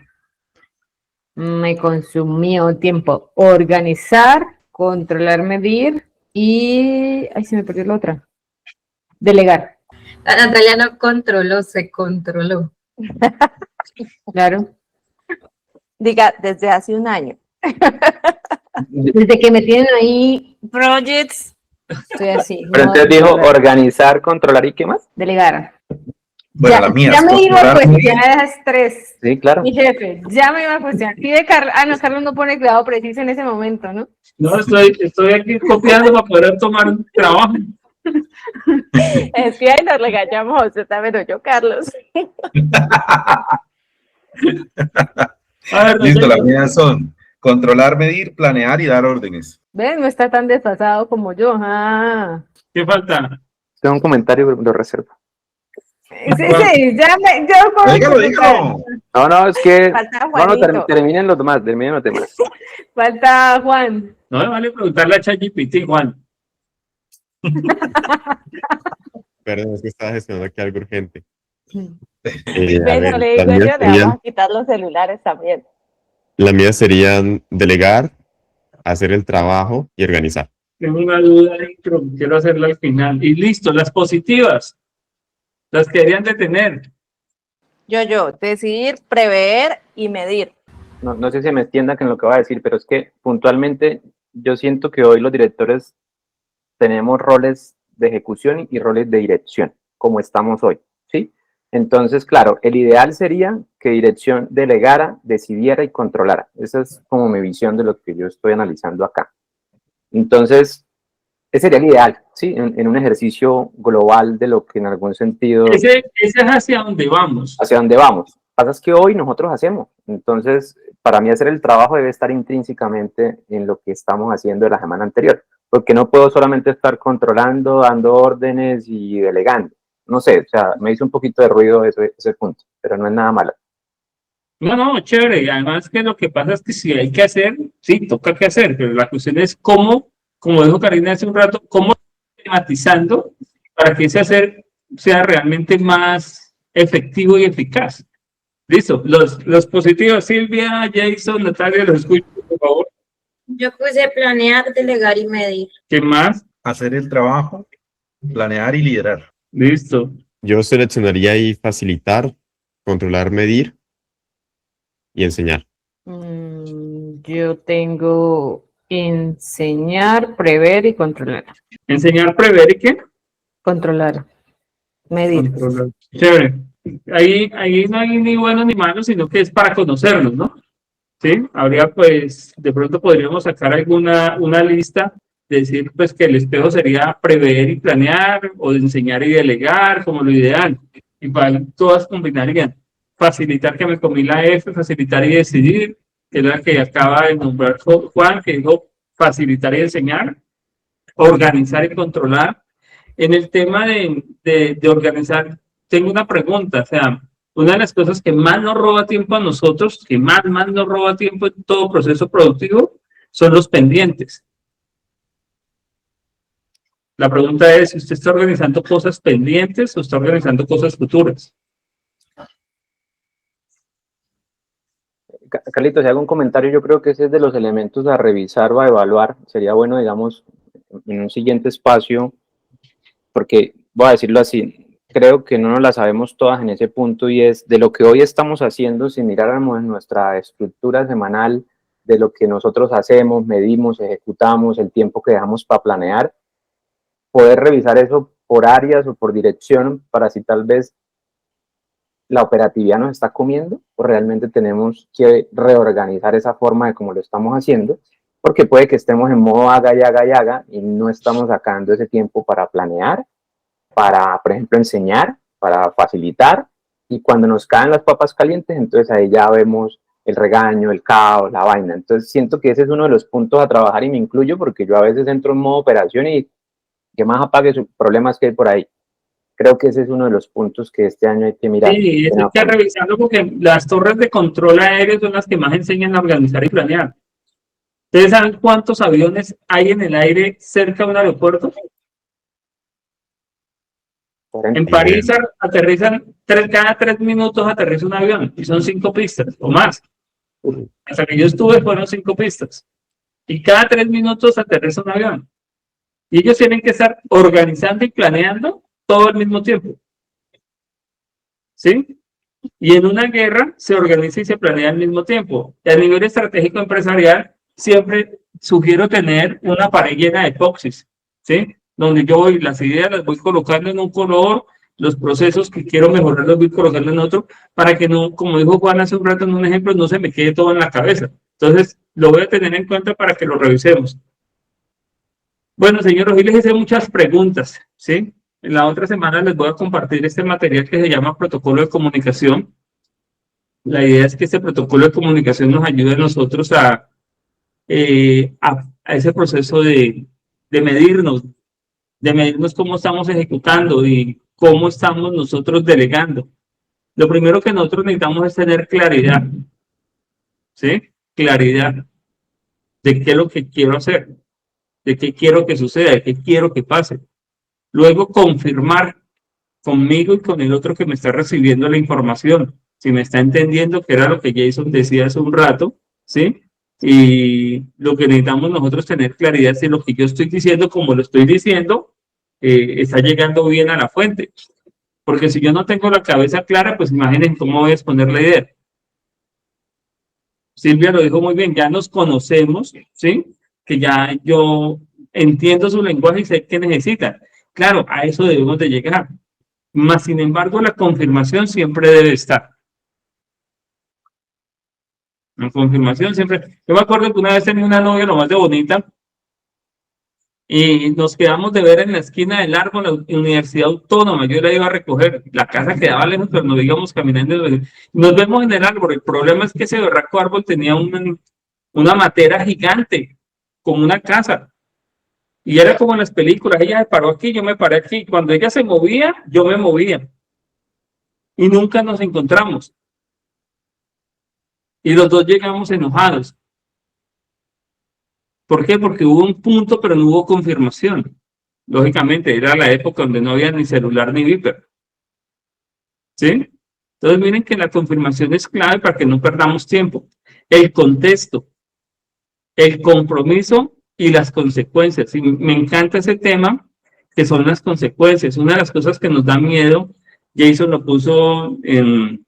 Me consumió tiempo organizar, controlar, medir y... Ay, se me perdió la otra. Delegar. La Natalia no controló, se controló. Claro. Diga, desde hace un año. Desde que me tienen ahí projects, estoy así. Pero no, entonces dijo controlar. organizar, controlar y ¿qué más? Delegar. Bueno, las mías. Ya me iba a controlar, cuestionar esas 3. Sí, claro. Mi jefe, ya me iba a cuestionar. Pide Carlos. No, Carlos no pone cuidado preciso en ese momento, ¿no? No, estoy aquí copiando para poder tomar un trabajo. Es que ahí nos regañamos, usted también, no yo, Carlos. A ver, Listo, Natalia. las mías son controlar, medir, planear y dar órdenes. ¿Ven? No está tan desfasado como yo. Ah. ¿Qué falta? Tengo un comentario, lo reservo. Sí, ya me... Yo puedo Dígalo. No, es que... Falta Bueno, Juanito. terminen los demás, Falta Juan. No me vale preguntarle a ChatGPT, Juan. Perdón, es que estaba gestionando aquí algo urgente. A Bueno, ver, le digo yo, le vamos a quitar los celulares también. las mías serían delegar, hacer el trabajo y organizar. Tengo una duda dentro, quiero hacerla al final. Y listo, las positivas. Las que deberían de tener. Yo, decidir, prever y medir. No sé si me entiendan en lo que voy a decir, pero es que puntualmente yo siento que hoy los directores tenemos roles de ejecución y roles de dirección, como estamos hoy, ¿sí? Entonces, claro, el ideal sería que dirección delegara, decidiera y controlara. Esa es como mi visión de lo que yo estoy analizando acá. Entonces, ese sería el ideal, ¿sí? En un ejercicio global de lo que en algún sentido... Ese es hacia donde vamos. Hacia dónde vamos. Lo que pasa es que hoy nosotros hacemos. Entonces, para mí hacer el trabajo debe estar intrínsecamente en lo que estamos haciendo de la semana anterior. Porque no puedo solamente estar controlando, dando órdenes y delegando. No sé, o sea, me hizo un poquito de ruido ese punto, pero no es nada malo. No, chévere. Y además que lo que pasa es que si hay que hacer, sí, toca que hacer. Pero la cuestión es cómo, como dijo Karina hace un rato, cómo tematizando para que ese hacer sea realmente más efectivo y eficaz. Listo. Los positivos, Silvia, Jason, Natalia, los escucho, por favor. Yo puse planear, delegar y medir. ¿Qué más? Hacer el trabajo, planear y liderar. Listo. Yo seleccionaría ahí facilitar, controlar, medir y enseñar. Yo tengo enseñar, prever y controlar. Enseñar, prever y qué. Controlar. Medir. Controlar. Chévere. Ahí no hay ni bueno ni malo, sino que es para conocernos, ¿no? Sí, habría pues, de pronto podríamos sacar una lista decir pues que el espejo sería prever y planear, o de enseñar y delegar como lo ideal, y para todas combinarían. Facilitar, que me comí la F, facilitar y decidir, que es la que acaba de nombrar Juan, que dijo facilitar y enseñar, organizar y controlar. En el tema de organizar, tengo una pregunta, o sea, una de las cosas que más nos roba tiempo a nosotros, que más nos roba tiempo en todo proceso productivo, son los pendientes. La pregunta es si usted está organizando cosas pendientes o está organizando cosas futuras. Carlitos, si hago un comentario, yo creo que ese es de los elementos a revisar o a evaluar. Sería bueno, digamos, en un siguiente espacio, porque voy a decirlo así, creo que no nos la sabemos todas en ese punto, y es de lo que hoy estamos haciendo, si miráramos en nuestra estructura semanal, de lo que nosotros hacemos, medimos, ejecutamos, el tiempo que dejamos para planear, poder revisar eso por áreas o por dirección, para si tal vez la operatividad nos está comiendo o realmente tenemos que reorganizar esa forma de cómo lo estamos haciendo, porque puede que estemos en modo haga y haga y haga y no estamos sacando ese tiempo para planear, para, por ejemplo, enseñar, para facilitar, y cuando nos caen las papas calientes, entonces ahí ya vemos el regaño, el caos, la vaina. Entonces siento que ese es uno de los puntos a trabajar, y me incluyo porque yo a veces entro en modo operación y que más apague sus problemas que hay por ahí. Creo que ese es uno de los puntos que este año hay que mirar. Sí, eso hay que revisarlo, porque las torres de control aéreo son las que más enseñan a organizar y planear. ¿Ustedes saben cuántos aviones hay en el aire cerca de un aeropuerto? En París aterrizan, cada 3 minutos aterriza un avión, y son 5 pistas o más. Hasta que yo estuve fueron 5 pistas. Y cada 3 minutos aterriza un avión. Y ellos tienen que estar organizando y planeando todo al mismo tiempo. ¿Sí? Y en una guerra se organiza y se planea al mismo tiempo. Y a nivel estratégico empresarial, siempre sugiero tener una pared llena de boxes, ¿sí? Donde yo voy, las ideas las voy colocando en un color, los procesos que quiero mejorar los voy colocando en otro, para que no, como dijo Juan hace un rato en un ejemplo, no se me quede todo en la cabeza. Entonces, lo voy a tener en cuenta para que lo revisemos. Bueno, señor Ojii, les hice muchas preguntas, ¿sí? En la otra semana les voy a compartir este material que se llama Protocolo de Comunicación. La idea es que este protocolo de comunicación nos ayude a nosotros a ese proceso de medirnos cómo estamos ejecutando y cómo estamos nosotros delegando. Lo primero que nosotros necesitamos es tener claridad, ¿sí? Claridad de qué es lo que quiero hacer, de qué quiero que suceda, de qué quiero que pase. Luego, confirmar conmigo y con el otro que me está recibiendo la información, si me está entendiendo, que era lo que Jason decía hace un rato, ¿sí? Y lo que necesitamos nosotros tener claridad es si lo que yo estoy diciendo, como lo estoy diciendo, está llegando bien a la fuente. Porque si yo no tengo la cabeza clara, pues imaginen cómo voy a exponer la idea. Silvia lo dijo muy bien, ya nos conocemos, ¿sí? Que ya yo entiendo su lenguaje y sé qué necesita. Claro, a eso debemos de llegar. Más sin embargo, la confirmación siempre debe estar. La confirmación siempre. Yo me acuerdo que una vez tenía una novia lo más de bonita y nos quedamos de ver en la esquina del árbol, la Universidad Autónoma. Yo la iba a recoger. La casa quedaba lejos, pero nos íbamos caminando. Nos vemos en el árbol. El problema es que ese berraco árbol tenía una matera gigante, como una casa. Y era como en las películas, ella se paró aquí, yo me paré aquí. Cuando ella se movía, yo me movía. Y nunca nos encontramos. Y los dos llegamos enojados. ¿Por qué? Porque hubo un punto, pero no hubo confirmación. Lógicamente, era la época donde no había ni celular ni viper. ¿Sí? Entonces, miren que la confirmación es clave para que no perdamos tiempo. El contexto, el compromiso y las consecuencias. Y me encanta ese tema, que son las consecuencias. Una de las cosas que nos da miedo, Jason lo puso en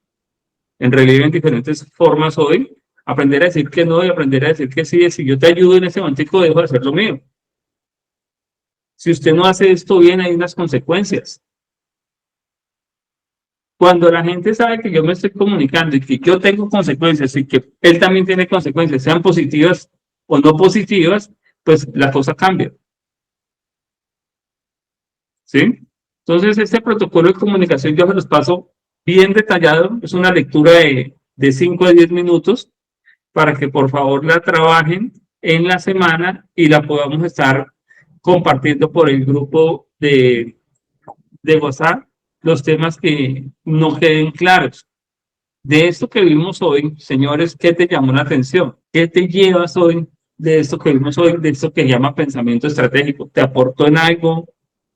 relieve en diferentes formas hoy, aprender a decir que no y aprender a decir que sí. Si yo te ayudo en ese momento, dejo de hacer lo mío. Si usted no hace esto bien, hay unas consecuencias. Cuando la gente sabe que yo me estoy comunicando y que yo tengo consecuencias y que él también tiene consecuencias, sean positivas o no positivas, pues la cosa cambia. ¿sí? Entonces, este protocolo de comunicación yo se los paso bien detallado, es una lectura de 5 a 10 minutos para que por favor la trabajen en la semana y la podamos estar compartiendo por el grupo de WhatsApp los temas que no queden claros. De esto que vimos hoy, señores, ¿qué te llamó la atención? ¿Qué te llevas hoy de esto que vimos hoy, de esto que llama pensamiento estratégico? ¿Te aportó en algo?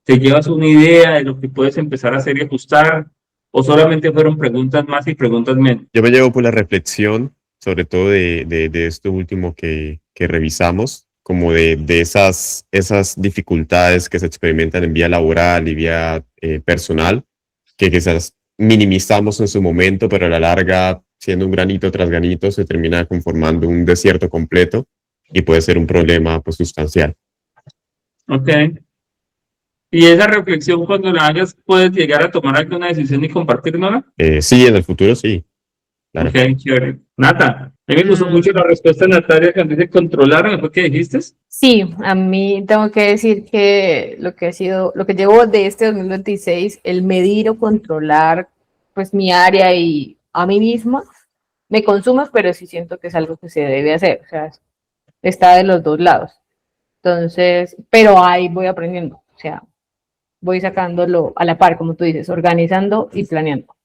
¿Te llevas una idea de lo que puedes empezar a hacer y ajustar? ¿O solamente fueron preguntas más y preguntas menos? Yo me llevo por la reflexión, sobre todo de esto último que revisamos, como de esas dificultades que se experimentan en vía laboral y vía personal, que quizás minimizamos en su momento, pero a la larga, siendo un granito tras granito, se termina conformando un desierto completo y puede ser un problema pues, sustancial. Ok. Y esa reflexión, cuando la hagas, puedes llegar a tomar alguna decisión y compartirla. Sí, en el futuro sí. Claro. Ok, chévere. Nata, a mí me gustó mucho la respuesta de Natalia cuando dice controlar, ¿no fue que dijiste? Sí, a mí tengo que decir que lo que llevo de este 2026, el medir o controlar pues mi área y a mí misma, me consume, pero sí siento que es algo que se debe hacer, o sea, está de los dos lados. Entonces, pero ahí voy aprendiendo, o sea, voy sacándolo a la par, como tú dices, organizando y planeando,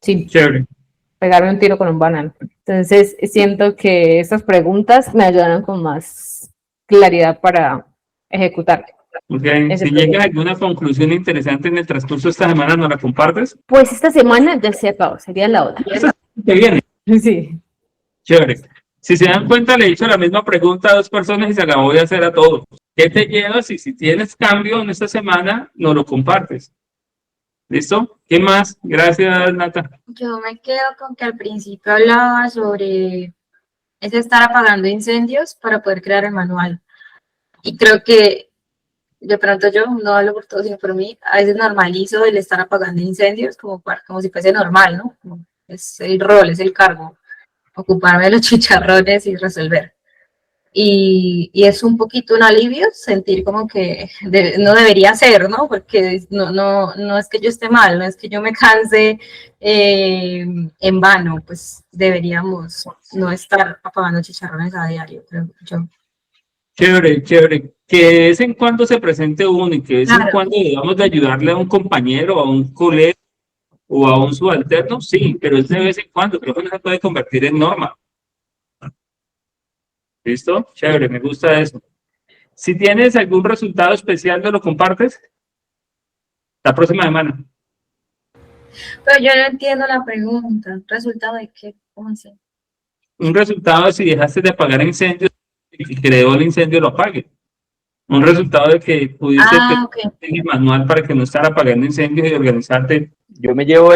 sin Chévere. pegarme un tiro con un banano. Entonces, siento que estas preguntas me ayudaron con más claridad para ejecutar. Ok, Ese si proyecto. llegas a alguna conclusión interesante en el transcurso de esta semana, ¿nos la compartes? Pues esta semana ya se acabó, sería la otra. Esa que viene. Sí. Chévere. Si se dan cuenta, le he hecho la misma pregunta a 2 personas y se la voy a hacer a todos. ¿Qué te llevas? Y si tienes cambio en esta semana, nos lo compartes. ¿Listo? ¿Qué más? Gracias, Nata. Yo me quedo con que al principio hablaba sobre es estar apagando incendios para poder crear el manual. Y creo que de pronto yo, no hablo por todos, sino por mí, a veces normalizo el estar apagando incendios como si fuese normal, ¿no? Como es el rol, es el cargo, ocuparme de los chicharrones y resolver. Y es un poquito un alivio sentir como que no debería ser, ¿no? Porque no es que yo esté mal, no es que yo me canse en vano, pues deberíamos no estar apagando chicharrones a diario, creo yo. Chévere, chévere. Que de vez en cuando se presente uno y que de vez en Claro. cuando debamos de ayudarle a un compañero, a un colega o a un subalterno, sí, pero es de vez en cuando. Creo que no se puede convertir en norma. ¿Listo? Chévere, me gusta eso. Si tienes algún resultado especial, ¿me lo compartes? La próxima semana. Pero yo no entiendo la pregunta. ¿Resultado de qué? ¿Cómo así? Un resultado de si dejaste de apagar incendios y que creó el incendio lo apague. Un resultado de que pudiste Ok. el manual para que no estar apagando incendios y organizarte. Yo me llevo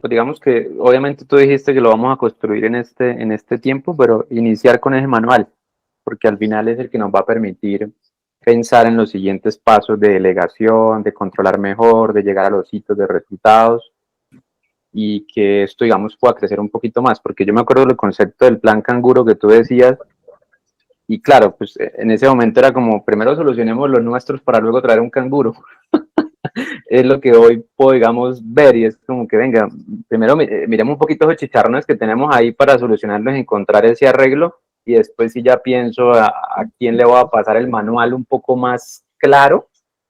pues digamos que obviamente tú dijiste que lo vamos a construir en este tiempo, pero iniciar con ese manual, porque al final es el que nos va a permitir pensar en los siguientes pasos de delegación, de controlar mejor, de llegar a los hitos de resultados y que esto, digamos, pueda crecer un poquito más, porque yo me acuerdo del concepto del plan canguro que tú decías, y claro, pues en ese momento era como, primero solucionemos los nuestros para luego traer un canguro. Es lo que hoy podemos ver y es como que venga, primero miremos un poquito los chicharrones que tenemos ahí para solucionarlos, encontrar ese arreglo y después si ya pienso a quién le voy a pasar el manual un poco más claro,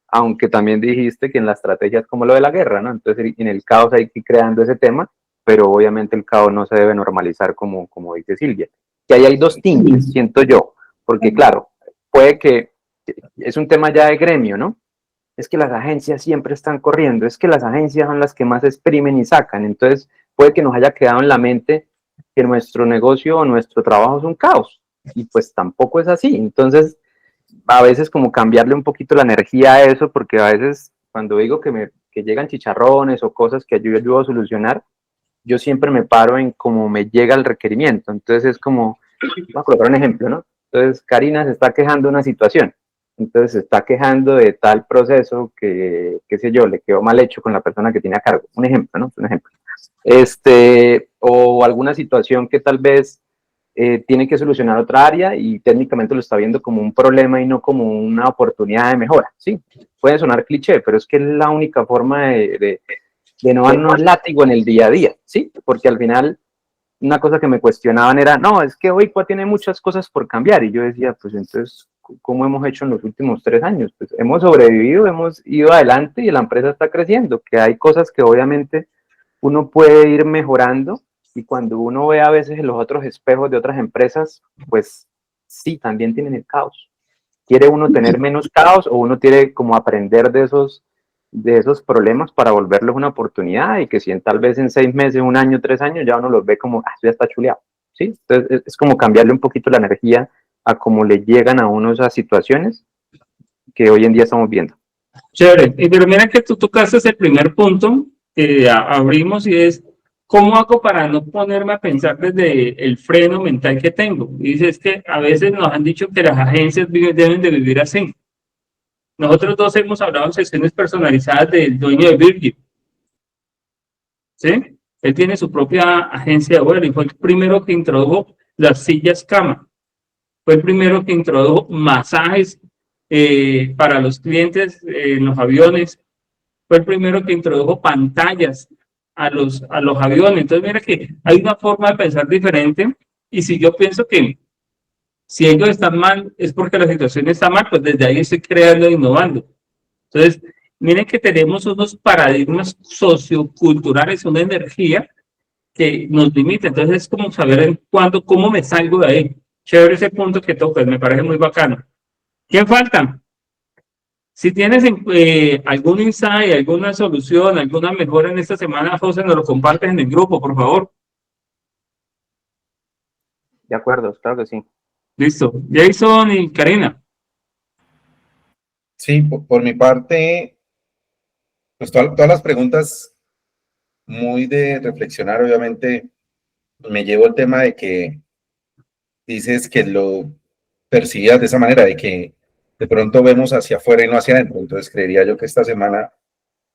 aunque también dijiste que en la estrategia es como lo de la guerra, ¿no? Entonces en el caos hay que ir creando ese tema, pero obviamente el caos no se debe normalizar como dice Silvia. Que ahí hay dos tintes, siento yo, porque claro, puede que es un tema ya de gremio, ¿no? Es que las agencias siempre están corriendo, es que las agencias son las que más exprimen y sacan, entonces puede que nos haya quedado en la mente que nuestro negocio o nuestro trabajo es un caos, y pues tampoco es así, entonces a veces como cambiarle un poquito la energía a eso, porque a veces cuando digo que llegan chicharrones o cosas que yo ayudo a solucionar, yo siempre me paro en cómo me llega el requerimiento, entonces es como, voy a colocar un ejemplo, ¿no? Entonces Karina se está quejando de una situación, entonces se está quejando de tal proceso que, qué sé yo, le quedó mal hecho con la persona que tiene a cargo. Un ejemplo, ¿no? Un ejemplo. O alguna situación que tal vez tiene que solucionar otra área y técnicamente lo está viendo como un problema y no como una oportunidad de mejora. Sí, puede sonar cliché, pero es que es la única forma de no darnos látigo en el día a día, ¿sí? Porque al final una cosa que me cuestionaban era, no, es que OICUA tiene muchas cosas por cambiar, y yo decía, pues entonces, ¿cómo hemos hecho en los últimos 3 años? Pues hemos sobrevivido, hemos ido adelante y la empresa está creciendo, que hay cosas que obviamente uno puede ir mejorando, y cuando uno ve a veces en los otros espejos de otras empresas, pues sí, también tienen el caos. ¿Quiere uno tener menos caos o uno tiene como aprender de esos problemas para volverlos una oportunidad y que si tal vez en 6 meses, 1 año, 3 años ya uno los ve como, ya está chuleado, ¿sí? Entonces es como cambiarle un poquito la energía a cómo le llegan a uno esas situaciones que hoy en día estamos viendo. Chévere. Pero mira que tú tocaste el primer punto que abrimos y es, ¿cómo hago para no ponerme a pensar desde el freno mental que tengo? Y dices que a veces nos han dicho que las agencias deben de vivir así. Nosotros dos hemos hablado en sesiones personalizadas del dueño de Virgin. ¿Sí? Él tiene su propia agencia de vuelo y fue el primero que introdujo las sillas cama. Fue el primero que introdujo masajes para los clientes en los aviones. Fue el primero que introdujo pantallas a los aviones. Entonces, mira que hay una forma de pensar diferente. Y si yo pienso que si ellos están mal, es porque la situación está mal, pues desde ahí estoy creando e innovando. Entonces, miren que tenemos unos paradigmas socioculturales, una energía que nos limita. Entonces, es como saber en cuándo, cómo me salgo de ahí. Chévere ese punto que tocas, me parece muy bacano. ¿Quién falta? Si tienes algún insight, alguna solución, alguna mejora en esta semana, José, nos lo compartes en el grupo, por favor. De acuerdo, claro que sí. Listo. Jason y Karina. Sí, por mi parte, pues todas las preguntas muy de reflexionar, obviamente, me llevo el tema de que dices que lo percibías de esa manera, de que de pronto vemos hacia afuera y no hacia adentro. Entonces creería yo que esta semana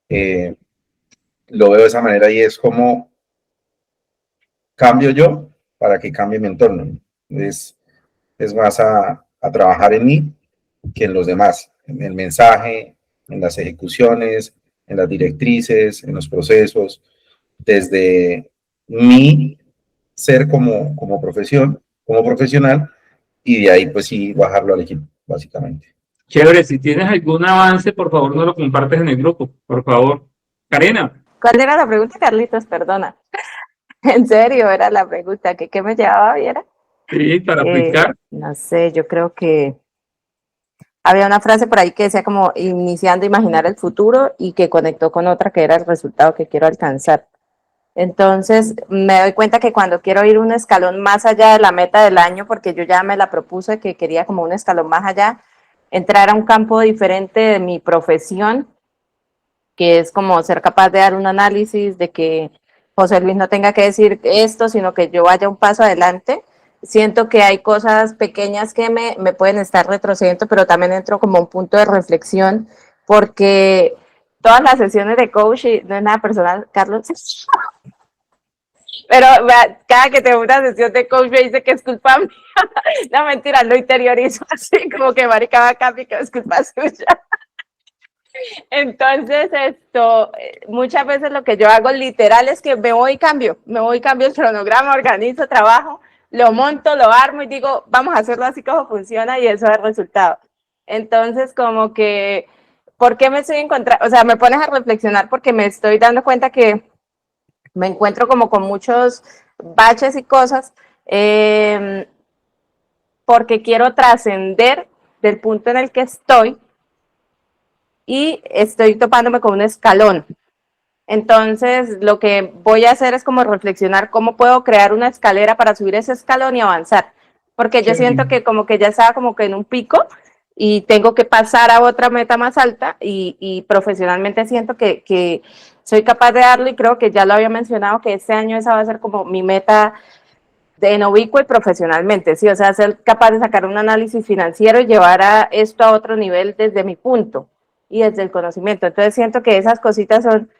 lo veo de esa manera y es como cambio yo para que cambie mi entorno. Es más a trabajar en mí que en los demás, en el mensaje, en las ejecuciones, en las directrices, en los procesos, desde mi ser como profesión, como profesional, y de ahí pues sí bajarlo al equipo, básicamente. Chévere, si tienes algún avance, por favor, nos lo compartes en el grupo, por favor. Karina. ¿Cuál era la pregunta, Carlitos? Perdona. En serio, era la pregunta. ¿Qué me llevaba, Viera? Sí, para aplicar. No sé, yo creo que había una frase por ahí que decía como iniciando a imaginar el futuro y que conectó con otra que era el resultado que quiero alcanzar. Entonces me doy cuenta que cuando quiero ir un escalón más allá de la meta del año, porque yo ya me la propuse que quería como un escalón más allá, entrar a un campo diferente de mi profesión, que es como ser capaz de dar un análisis, de que José Luis no tenga que decir esto, sino que yo vaya un paso adelante. Siento que hay cosas pequeñas que me pueden estar retrocediendo, pero también entro como un punto de reflexión, porque todas las sesiones de coaching, no es nada personal, Carlos, pero cada que tengo una sesión de coach me dice que es culpa mía. No, mentira, lo interiorizo así, como que marica va a cambiar, que es culpa suya. Entonces, muchas veces lo que yo hago literal es que me voy y cambio el cronograma, organizo, trabajo, lo monto, lo armo y digo, vamos a hacerlo así como funciona y eso es el resultado. Entonces, como que, ¿por qué me estoy encontrando? O sea, me pones a reflexionar porque me estoy dando cuenta que me encuentro como con muchos baches y cosas, porque quiero trascender del punto en el que estoy y estoy topándome con un escalón. Entonces, lo que voy a hacer es como reflexionar cómo puedo crear una escalera para subir ese escalón y avanzar. Porque yo siento que como que ya estaba como que en un pico y tengo que pasar a otra meta más alta y profesionalmente siento que soy capaz de darlo y creo que ya lo había mencionado que este año esa va a ser como mi meta de Novico y profesionalmente, ¿sí? O sea, ser capaz de sacar un análisis financiero y llevar esto a otro nivel desde mi punto y desde el conocimiento. Entonces siento que esas cositas son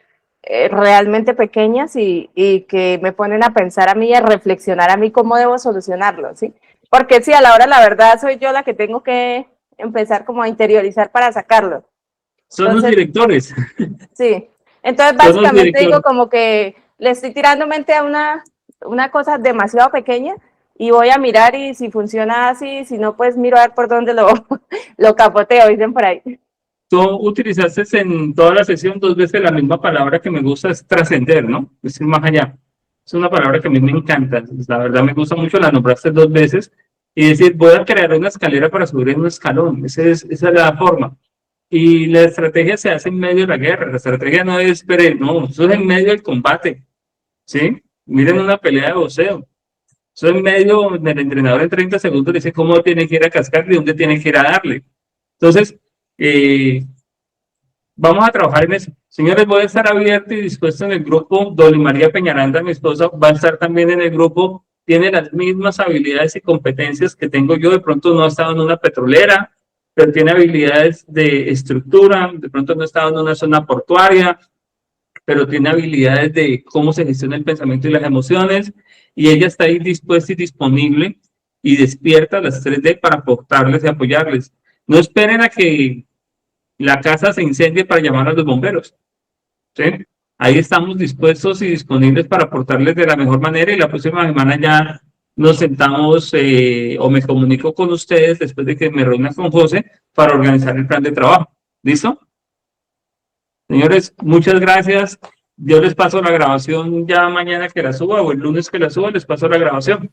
realmente pequeñas y que me ponen a pensar a mí y a reflexionar a mí cómo debo solucionarlo, ¿sí? Porque sí, a la hora la verdad soy yo la que tengo que empezar como a interiorizar para sacarlo. Son los Entonces, directores. sí, entonces Son los básicamente digo directores. como que le estoy tirando mente a una cosa demasiado pequeña y voy a mirar y si funciona así, si no, pues miro a ver por dónde lo capoteo, dicen por ahí. Tú utilizaste en toda la sesión 2 veces la misma palabra que me gusta, es trascender, ¿no? Es ir más allá. Es una palabra que a mí me encanta. La verdad me gusta mucho, la nombraste 2 veces. Y decir, voy a crear una escalera para subir en un escalón. Esa es la forma. Y la estrategia se hace en medio de la guerra. La estrategia no es, no, eso es en medio del combate. ¿Sí? Miren una pelea de boxeo. Eso en medio del entrenador en 30 segundos dice cómo tiene que ir a cascar y dónde tiene que ir a darle. Entonces, vamos a trabajar en eso. Señores, voy a estar abierto y dispuesto en el grupo. Dolly María Peñaranda, mi esposa, va a estar también en el grupo. Tiene las mismas habilidades y competencias que tengo yo. De pronto no ha estado en una petrolera, pero tiene habilidades de estructura. De pronto no ha estado en una zona portuaria, pero tiene habilidades de cómo se gestiona el pensamiento y las emociones. Y ella está ahí dispuesta y disponible y despierta a las 3D para aportarles y apoyarles. No esperen a que la casa se incendie para llamar a los bomberos. ¿Sí? Ahí estamos dispuestos y disponibles para aportarles de la mejor manera y la próxima semana ya nos sentamos o me comunico con ustedes después de que me reúna con José para organizar el plan de trabajo. ¿Listo? Señores, muchas gracias. Yo les paso la grabación ya mañana que la suba o el lunes que la suba, les paso la grabación.